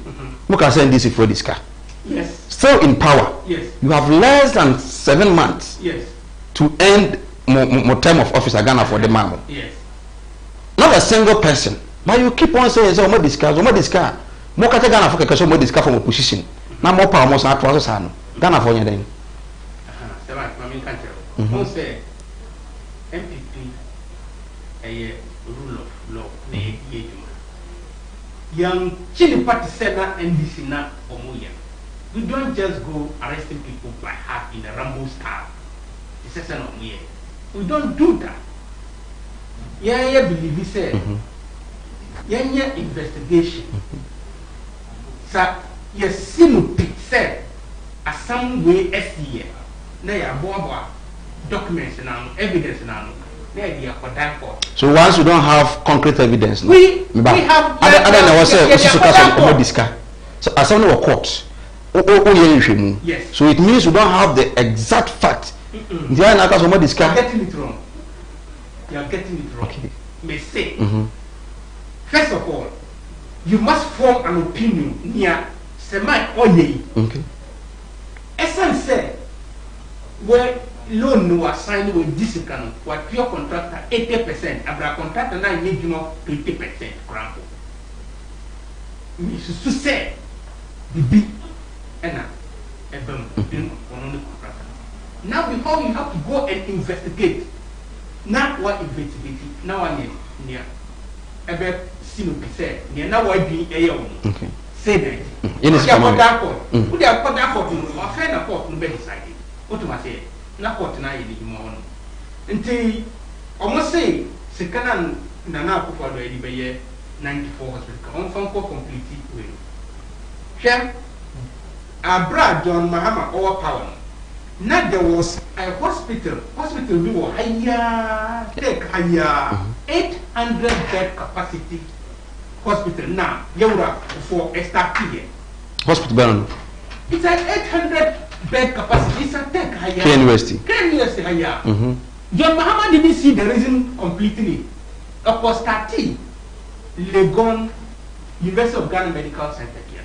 Muka send this for this car. Yes. Still in power. Yes. You have less than 7 months. Yes. To end more term of office at Ghana for the Mamo. Yes. Not a single person, but you keep on saying, "Oh, this car, more Ghana for because more this car from opposition." Now more power, most not was a Ghana for you then. Say MPP a rule of law. Young Chili Party said that NDC na Omuya. We don't just go arresting people by heart in a Rambo style. It's just an Omuya. We don't do that. Yeah, believe he said. Yeah, investigation. So, yes, Sinupi said, as some way SDA. Now, you documents and evidence now. So once you don't have concrete evidence, we have. I don't know what say. So as someone were court, yes. So it means you don't have the exact fact. You are getting it wrong. You are getting it wrong. Okay. May say. First of all, you must form an opinion near Semai Oye. Okay. Essence said, where loan was signed with this canon, what pure contractor 80%, abra contractor 9 need you know 20% grant. Mrs. Say, the big and a contractor. Now, before you have to go and investigate, not what investigating, now I need near ever seen said, near now I be a young. Okay. Say that. In his command. Would you have put that court in or friend of court to be decided? What do I say? Na court na yedi mo nti almost say sekana na na akufo do edi be 94 hospital on fan ko complete we hwe abra John Mahama over power na there was a hospital we were higher take higher 800 bed capacity hospital now yewra for start here hospital Baron. It's an 800 bed capacity. It's a tech higher. University higher. John Mahama didn't see the reason completely. Of course, Tati, Legon, University of Ghana Medical Center here.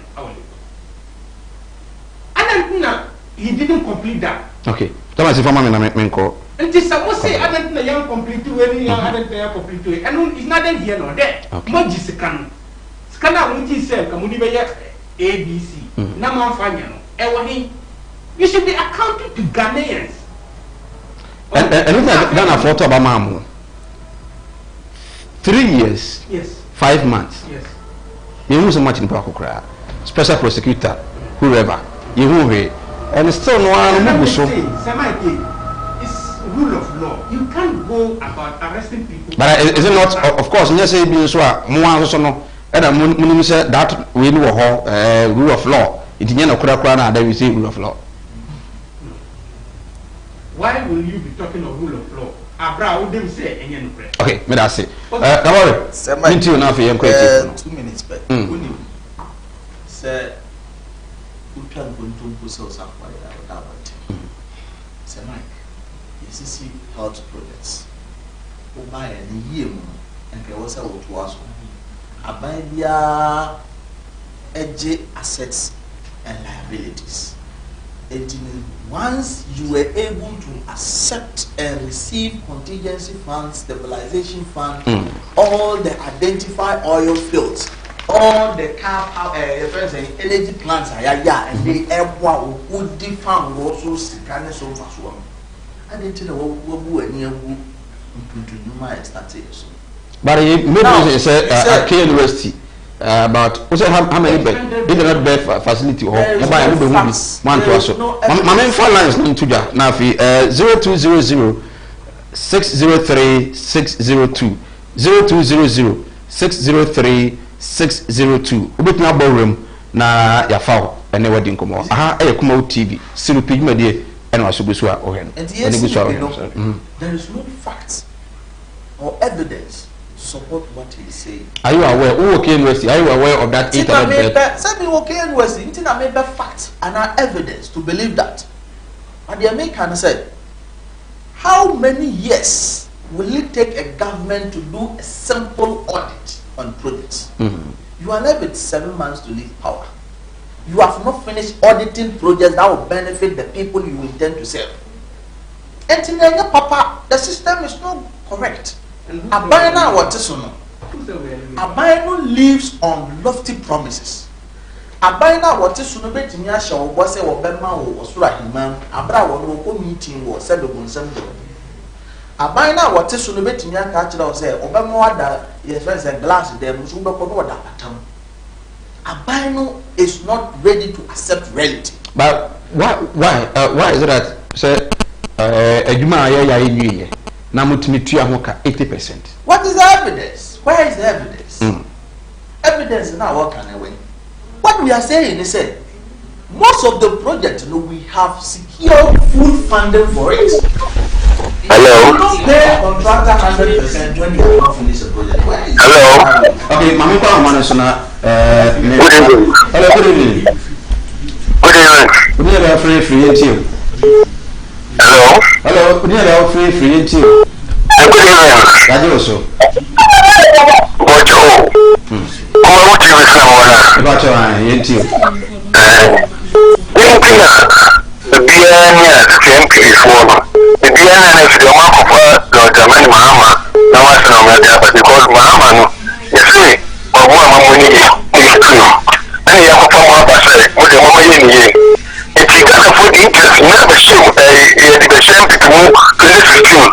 And then he didn't complete that. Okay. Thomas, if I'm a call. And this I must say, I don't know young complete when you are not complete. And it's not here nor there. Much is a canon. Scanner, which is said, Kamunibe ABC. Naman Fanyano. You should be accounting to Ghanaians. And look at Ghana photo about Mamu. 3 years. Yes. 5 months. Yes. You know so much in Pakukra. Special prosecutor, whoever. You know and still no one so. It's rule of law. You can't go about arresting people. But is it not? Of course, yes, it be so. More and I'm say that we know rule of law. It is not kura na that we say rule of law. why will you be talking of rule of law? Abra, would them say any no prayer? Okay, me that's it. Kamari, into you now for your question. 2 minutes back. When you say, you can go to Brussels and buy that. Say, Mike, this is health projects. Who buy a year and there was a lot to us. I buy their edge assets and liabilities. And once you were able to accept and receive contingency funds, stabilization fund, all the identified oil fields, all the energy plants, and the would define also scan so fast one. I didn't know what we were near to my status. But maybe say K University. About how many bed internet bed facility or buy one to us. My main phone line is not to that. Now 0200 603 602 0200 603 602. Ubet na ballroom na ya fawo ene wedding komo. Aha e Kumawood TV. Siru page ma de ene wasobusu a ohen. There is no facts or evidence support what he say. Are you aware? Who okay university? Are you aware of that internet bed? Say me okay university. Inti na me be fact and evidence to believe that. And the American said, how many years will it take a government to do a simple audit on projects? You are left with 7 months to leave power. You have not finished auditing projects that will benefit the people you intend to serve. And Papa, the system is not correct. Abayana what is no? Abayana lives on lofty promises. Abayana what is no? Bet me asha wo say wo bema wo sura himam. Abra wo no ko meeting wo say do nsem do. Abayana what is no? Bet me aka kira wo say obema wada yes friends and glass dem so be ko no wada patam. Abayana is not ready to accept reality. But why is it that say ejuma ya nwie na mutumi tua hoka 80%? What is the evidence? Where is the evidence? Evidence now what can I win? What we are saying is that most of the projects, we have secured full funding for it. Hello. You don't pay contractor 100% when you have not finished the project. Hello. Okay, Mami kwa mwana sona Good evening. Hello, good evening. Good evening. Good evening, free until. Hello. Hello, good evening, free until. Good evening. Kaje oso. Bojo. Kumawood TV sana. Bacho until. Biya CMP phone. Biya na fi ma ko fa do Germany Mahama na wa sana ma da because Mahama no yesi obo amamoni ye ani ya ko fa ma ba se mo de mo ye ni ye eti ka for the interest na ba shi ye the CMP to 2015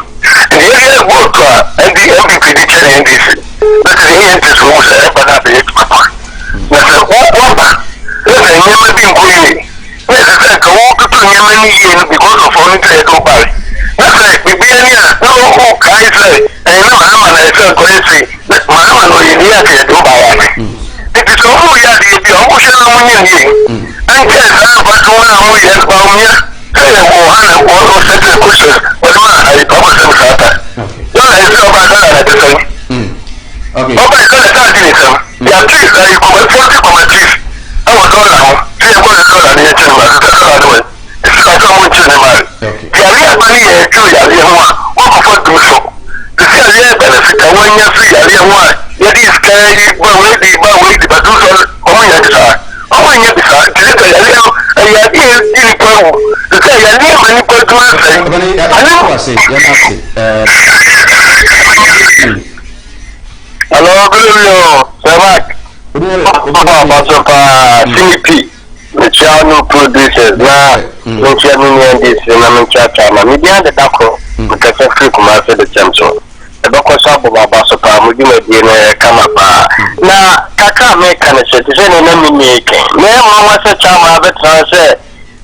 and the area work and the MPP prediction in this that is the interest we say ba na be papa na se what ba le ni ma bi ngoyi. Yes, I can walk to many years because of only trade over. That's like the Biania, no, I say, and no, I'm an answer crazy. Mamma, no, you need to do by it is all we are the ocean of Union. And yes, I'm but one of you and Bamia. Say, oh, or set a question, but I promise him Sata. No, I feel about that at the time. Okay. Oh, my God, that's it. You are trees that you come 40 committees. I was all now. Hello, CP. The channel producers now, no chairman and this and media the Dako, because of free commerce the Champion. The Boko Sabo Basopa, Mudima Dina Kamapa. Now, Kaka make an association and enemy making. Now, Mama said, Chama, but say,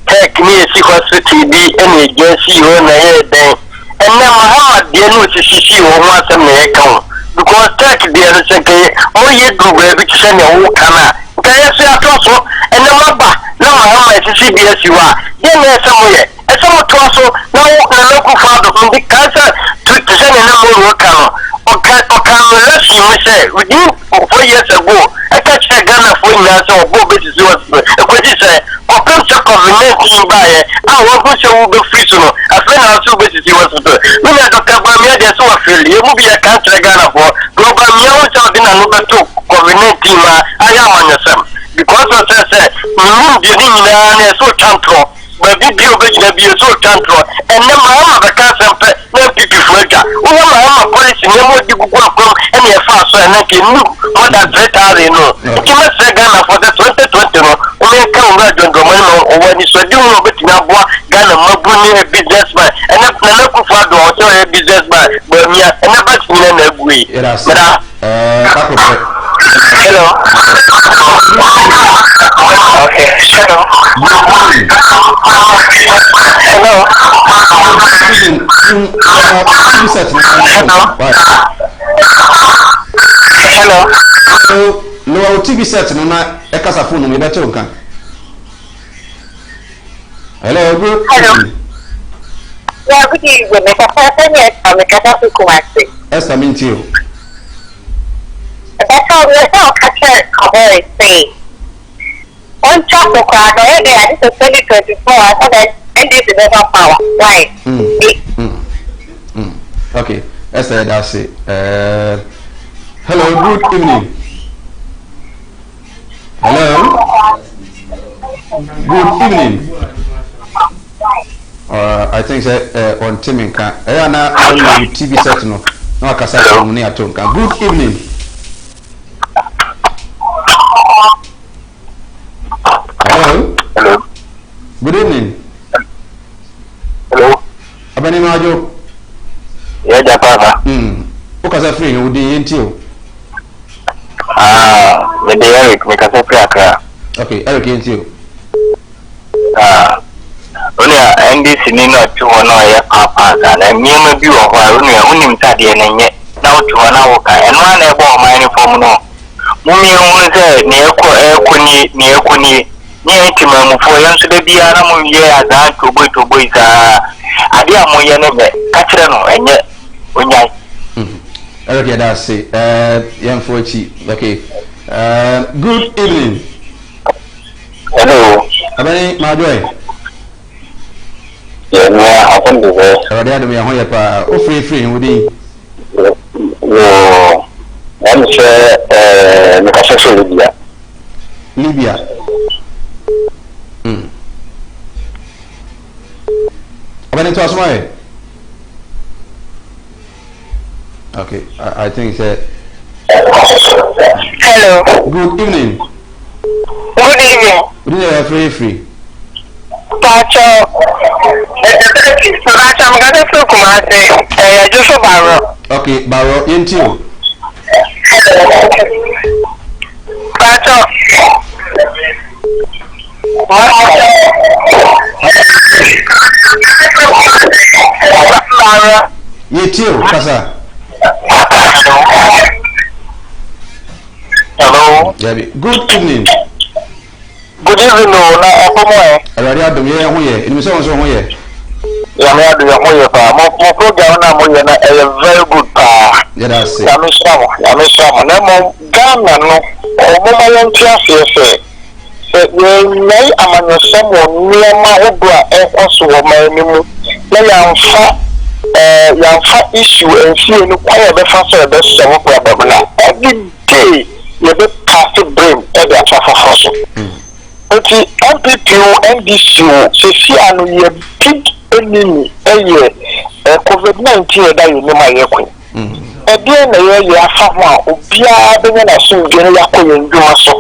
take me a secret be any agency on the head then. And now, Muhammad, dear no CC or once a make because take the other second, oh, you do baby to send your own camera. Kaya siya toso, and the maba, no, I CBS you are. Then there's somewhere, and some toso, no, the cancer to send a number of work. Let's say within 4 years ago, I catch a Ghana for years or go basis was a question. Open to COVID-19 by I want to be free to know. A friend also basis was to when I talk about me, there's so feel you will be a country Ghana for global meal something another to COVID-19. I am on yourself because of that, you didn't so control. But the be so control and then my other cancer no people for that. We have a policy never do go from any fast and I can more than 3,000 no. You must say Ghana for the 2020 no. We can go to Gomano or when you so do no bet na boa Ghana mabuni a businessman and na ku for do also a businessman but me and never seen na gui. Hello. Okay. Hello. Hello. No TV set no na e kasa phone me better nkan. Hello, good. Hello. Yeah, good evening. Me ka person yes, me ka ta ku kumasi. Esther Mintio. That's how we are catching cover say. On top of crowd, this is 2024. I thought that NDC is never power. Why? Okay, Esther, that's it. Hello, good evening. Hello. Good evening. I think on Timinka. On TV set no. No, I can't say money at all. Good evening. Hello. Hello. Good evening. Hello. Abani Majo. Yeah, Japana. Ukasa free udi yentio. The Eric, make us a prayer. Okay, Eric yentio. Only NDC ni not to one or papa and me maybe or only him Tadi and yet now to an hour and one able mining from no. Mummy was near Kuni. Near Timon for young to be animal year as to boys. I dear Moyane, Catrano, and yet when I. Okay, that's it. Young Forty. Okay. Good evening. Hello. Abani Majoy. Yeah, I think the way. Already had me a hoya free woody. No, I'm sure Mikasa Libya. Libya. Abani to us okay, I think that. Hello. Good evening. Good evening. Good evening, free. Pacho. I'm going to talk about Joshua Barrow. Okay, Barrow, into. Pacho. Barrow. You too, Kasa. Hello. Good evening. Good evening, Already had the year here. In the song, here. Yeah, my program now is very good. Yeah, that's it. I'm some. Ghana, no, Omo say. I'm on someone near my Obra, also my Yamfa issue and see any quiet the faster the summer problem. Every day, you be cast brain every traffic fossil. But the MPPO NDC, see, and we are big enemy a year. COVID-19 that you know my equity. Again, a year you are someone who be a soon getting a coin and do so.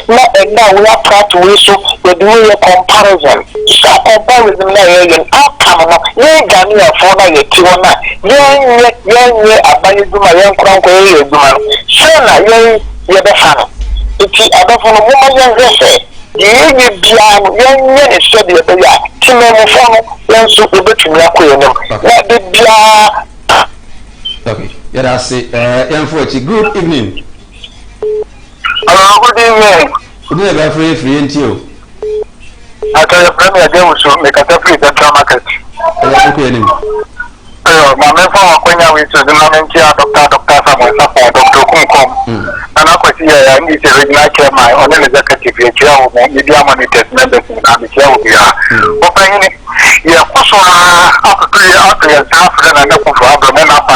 And now we are proud to so we're doing a comparison. So comparison and outcome of Ghanaian for a Tiwana. Young, I buy you my young crown. Shana, you're the fan. It's the other from a woman young girl. You young study of the yacht. Timon, young super between Yaku. Let it be. Okay, yeah, that's it. Good evening. Hello, good evening. Good evening, free and you. I tell you, Premier James, make a separate market. Okay, my member when I went to the Nomentia, Dr. Samuel Support, Dr. Kumkom, and I could see I need to regular care my own executive chair, media monitors members, and the chair will be opening. Yeah, also, after 3 years, after and I for Abdomen up.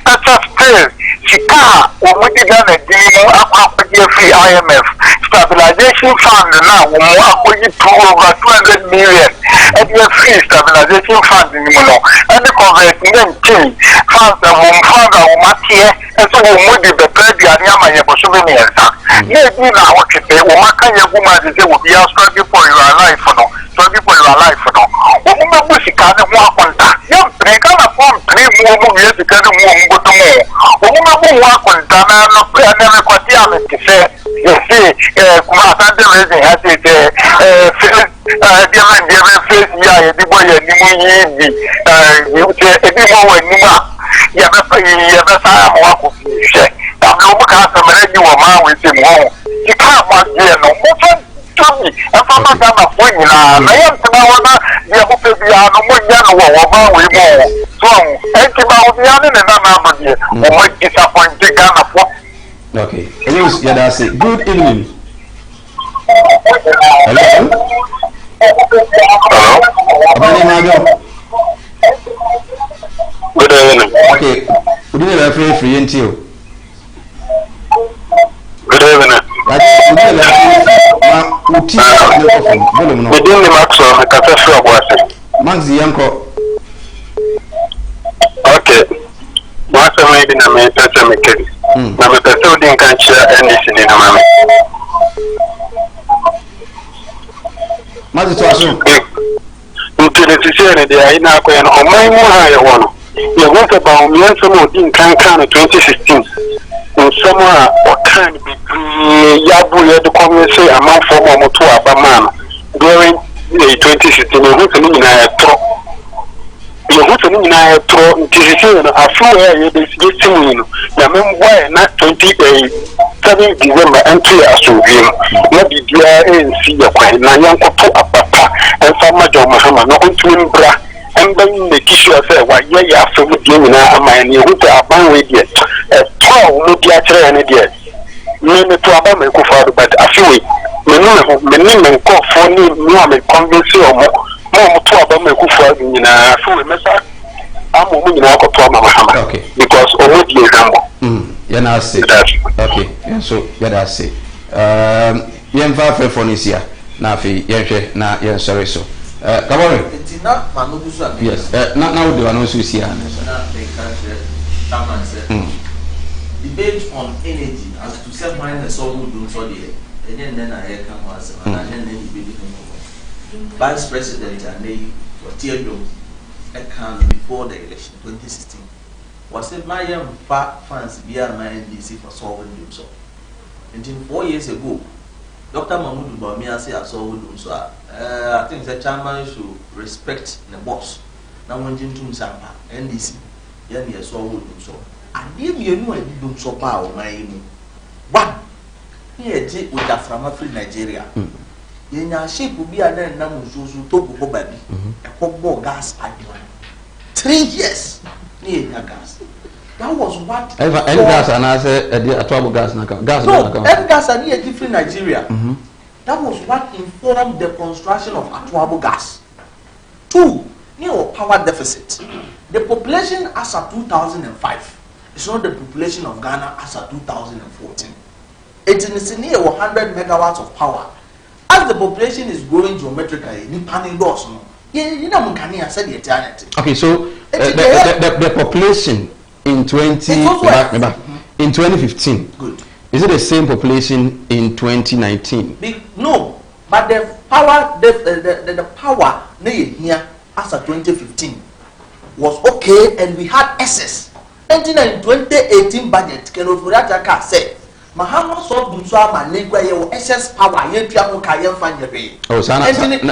That's just still, Chica, when we did a deal, up free IMF stabilization fund now, we over 200 million, and the free stabilization fund in Muno, and the converting change funds that will fund our Matia, and so we would be prepared the Anyama Yabosumini. Maybe now, what you say, Waka Yaguma will be struggling for your life for no, struggling for your life for no. What you can't walk on that. They can't afford 3 more years to get more. Woman walk on Dana, no prayer, never quite to say, you see, Kumasa raising has it, different face, yeah, the boy, and you say, any more when you are, you have a walk of you. I'm no more customer, you are man with him home. You can't want here no more. And from my time of winning, I am to know the Opia, no more young we more. So, and about the other than another year, what disappointing Ghana for. Okay, anyways, yeah, that's it. Good evening. Hello? Good evening. Okay, we didn't have free until. Good evening. Within the maximum, I can tell you what. Max Yanko. Okay. What's a maybe na me touch me kid. Na me person din kan share NDC din na me. Max to aso. Ntilesisi ne dia ina ko yan o mai mu ha ya wono. Ye wonka ba o miyan samo din kan 2016. Nsamo a okan bi yabu ye de come say amount for mo to abamana during 2016 who tani nyina ya tro ye who tani nyina ya tro ntisisi no afu ye de simu no na memboy na 7 December entry asubim na bibia ensi ya kwa na yankoto apapa enfa majo mahama no ontumi mbra emban ne kishu ase wa ye ya afu di nyina aman ne hu ta aban we die no dia chere ne dia me to aba me ko faru but afiwe me ko fo ni no me convince omo to aba me ko faru nyina afiwe mesa amo mu nyina ko to mama hama okay because omo di example ya na say okay so ya da say yen fa fe for nisia na afi yen hwe na yen sorry so kabore etina manugu so abi yes na we do anonso sia na they can say debate on energy as to say why the soul do so there and then I can was and then debate vice president and they were teared account before the election 2016 was it my young fans behind my NDC for solving them so and 4 years ago Dr. Mahmoud Bawumia say I saw them so I think the chairman should respect the boss now when to Sampa NDC yeah you saw them so ade mienu adi dum so pa o mai mu one here je uja from Africa Nigeria ye nya shape bi ana na mususu to go baby e ko bo gas adi 3 years ni nya gas that was what ever and gas and say adi atoabo gas na gas no gas ani e different Nigeria that was what informed the construction of atoabo gas 2 near power deficit the population as of 2005 it's not the population of Ghana as of 2014. It is near 100 megawatts of power. As the population is growing geometrically, okay, so the population in 2015, good. Is it the same population in 2019? No, but the power, the power here as of 2015 was okay, and we had excess. In 2018 budget, Kenofurata said, Mahama solved Duswa Manigua, excess power, yet Yamuka Fanjay. Oh, Sana,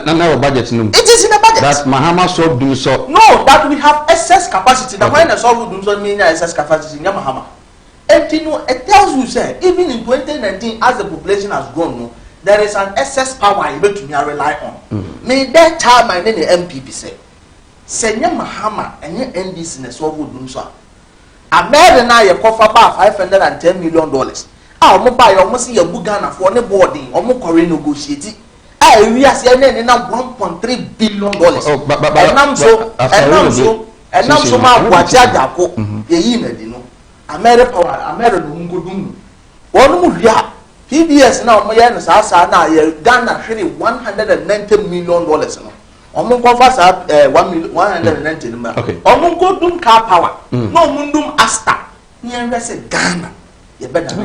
now budget. It is in the budget. That Mahama solved Duswa. No, but we have excess capacity. The when I solve Duswa mean excess capacity in Yamahama. And you know, it tells you, say, even in 2019, as the population has grown, there is an excess power able to rely on. May that time my name MPP say. Senya Mahama enye NDC na so would so America na ye kofa ba $510 million. Omo buy omo see your Ghana for ne boarding omo kore negotiate. We are saying $1.3 billion. And now so ma wajaja ko ye yi na di no. America no ngodum. Wonu mu hia PBS na omo ye no sa na ye Ghana hwere $190 million no. Omo kofa sa 190 no. Omo ngodum car power. No mundum Asta. Ni enrese Ghana. Ye better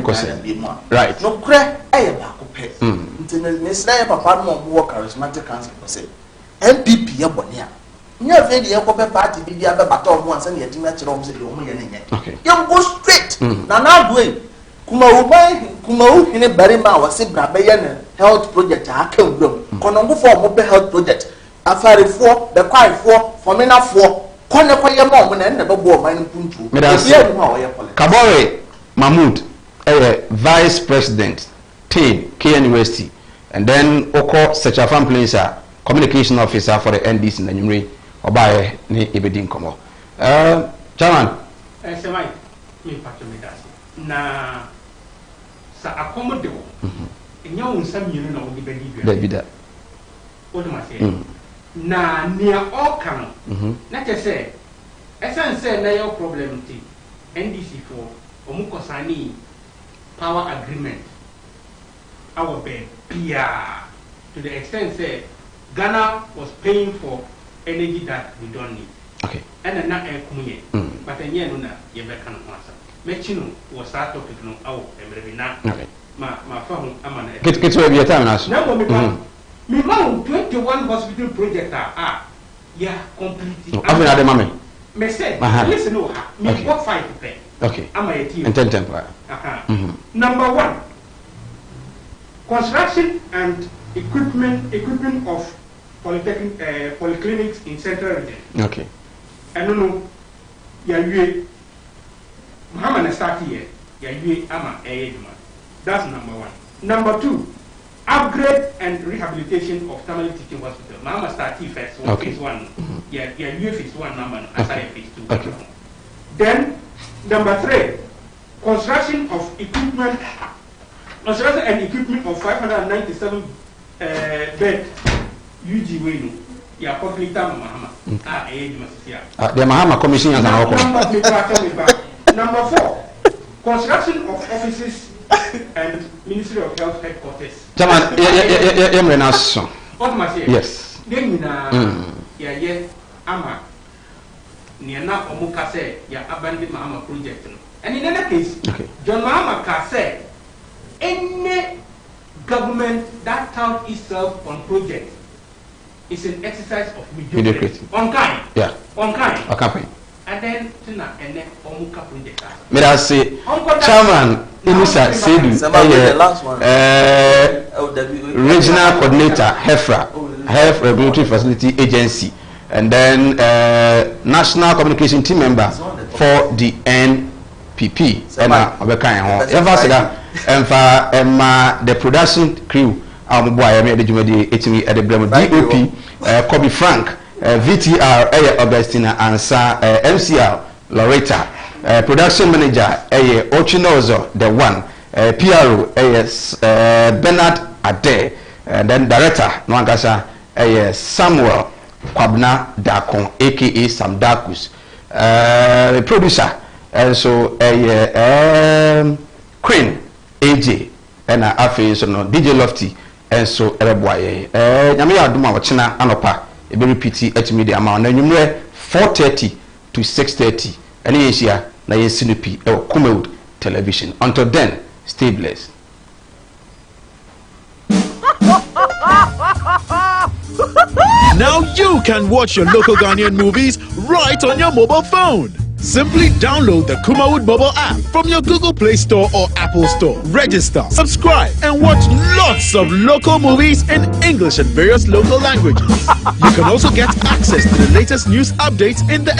right. No kre e ba ko pe. Ntina papa no mo charismatic council say MPP ye bone a. Nya fe de ye ko pe party bi dia be bata omo ansa ye dima kire omo say de omo ye ne nye. Ye go straight. Na do e kuma u hine bari ma wa se bra be ye ne health project aka wura. Kono ngo fo omo be health project. Afarefo, be kwaifo, fomenafo, kone kwa ye ma omo na be bo oman mpuntu. Kabore Mahmoud, Vice President, TAID, KNUST, and then Oko Sechafam Placer, Communication Officer for the NDC in the Numri, Obaye, ni Ibedin Komo. Chairman. Semai, me patromedasi. Na sa accommodate. Enya unsam yinu na odi bedi bia. Bedi da. Odi ma se. Na nia okan. Na che se essence na your problem ti NDC for omukosani power agreement our bed to the extent say Ghana was paying for energy that we don't need. Okay. And na kumuye. But enye no na ye be kan kwasa. Mechino was start topic no awo emrebi na. Okay. Ma fa hu amana. Get we be time na so. Na mo me ma 21 hospital project yeah completely. Afi na de mame. Me say listen no ha. Me what 5 to 10. Okay. Am I a team? And 10 temper. Number 1, construction and equipment of polyclinics in central region. Okay. And no, ya Muhammad start here. Ya ama that's number 1. Number 2, upgrade and rehabilitation of Tamale Teaching Hospital. Muhammad start here first. Okay. Phase 1. Ya phase 1 number. Aside phase 2. Okay. Then number 3, construction and equipment of 597 bed UG Wayno. Ya complete Mahama. The Mahama Commission has an Number 4, construction of offices and Ministry of Health headquarters. Yes. Ama Niana Omuka said, ya abandoned Mahama project. And in any case, John Mahama said, any government that touts itself on project is an exercise of mediocrity. On kind. Yeah. On kind. A campaign. And then, Tina, and then Omuka project. May I say, Chairman, Inisa Sedu, Regional Coordinator, HEFRA, Health Regulatory Facility Agency, and then National Communication Team Member for the NPP. And the production crew, DOP, Kobe Frank, VTR, Augustina, and MCR, Loretta, production manager, Ochinozo, the one, PRO, Bernard Ade, and then director, Nwangasa, Samuel Kwabna Dakon, aka Sam Dakus, producer, and so Queen AJ, and Afe, so no DJ Lofty, and so Ereboye, Yamia Duma Wachina Anopa, a very pity at media amount, and you know 4:30 to 6:30, and Asia, na Sinupi, Kumawood Television. Until then, stay blessed. Now you can watch your local Ghanaian movies right on your mobile phone. Simply download the Kumawood mobile app from your Google Play Store or Apple Store. Register, subscribe, and watch lots of local movies in English and various local languages. You can also get access to the latest news updates in the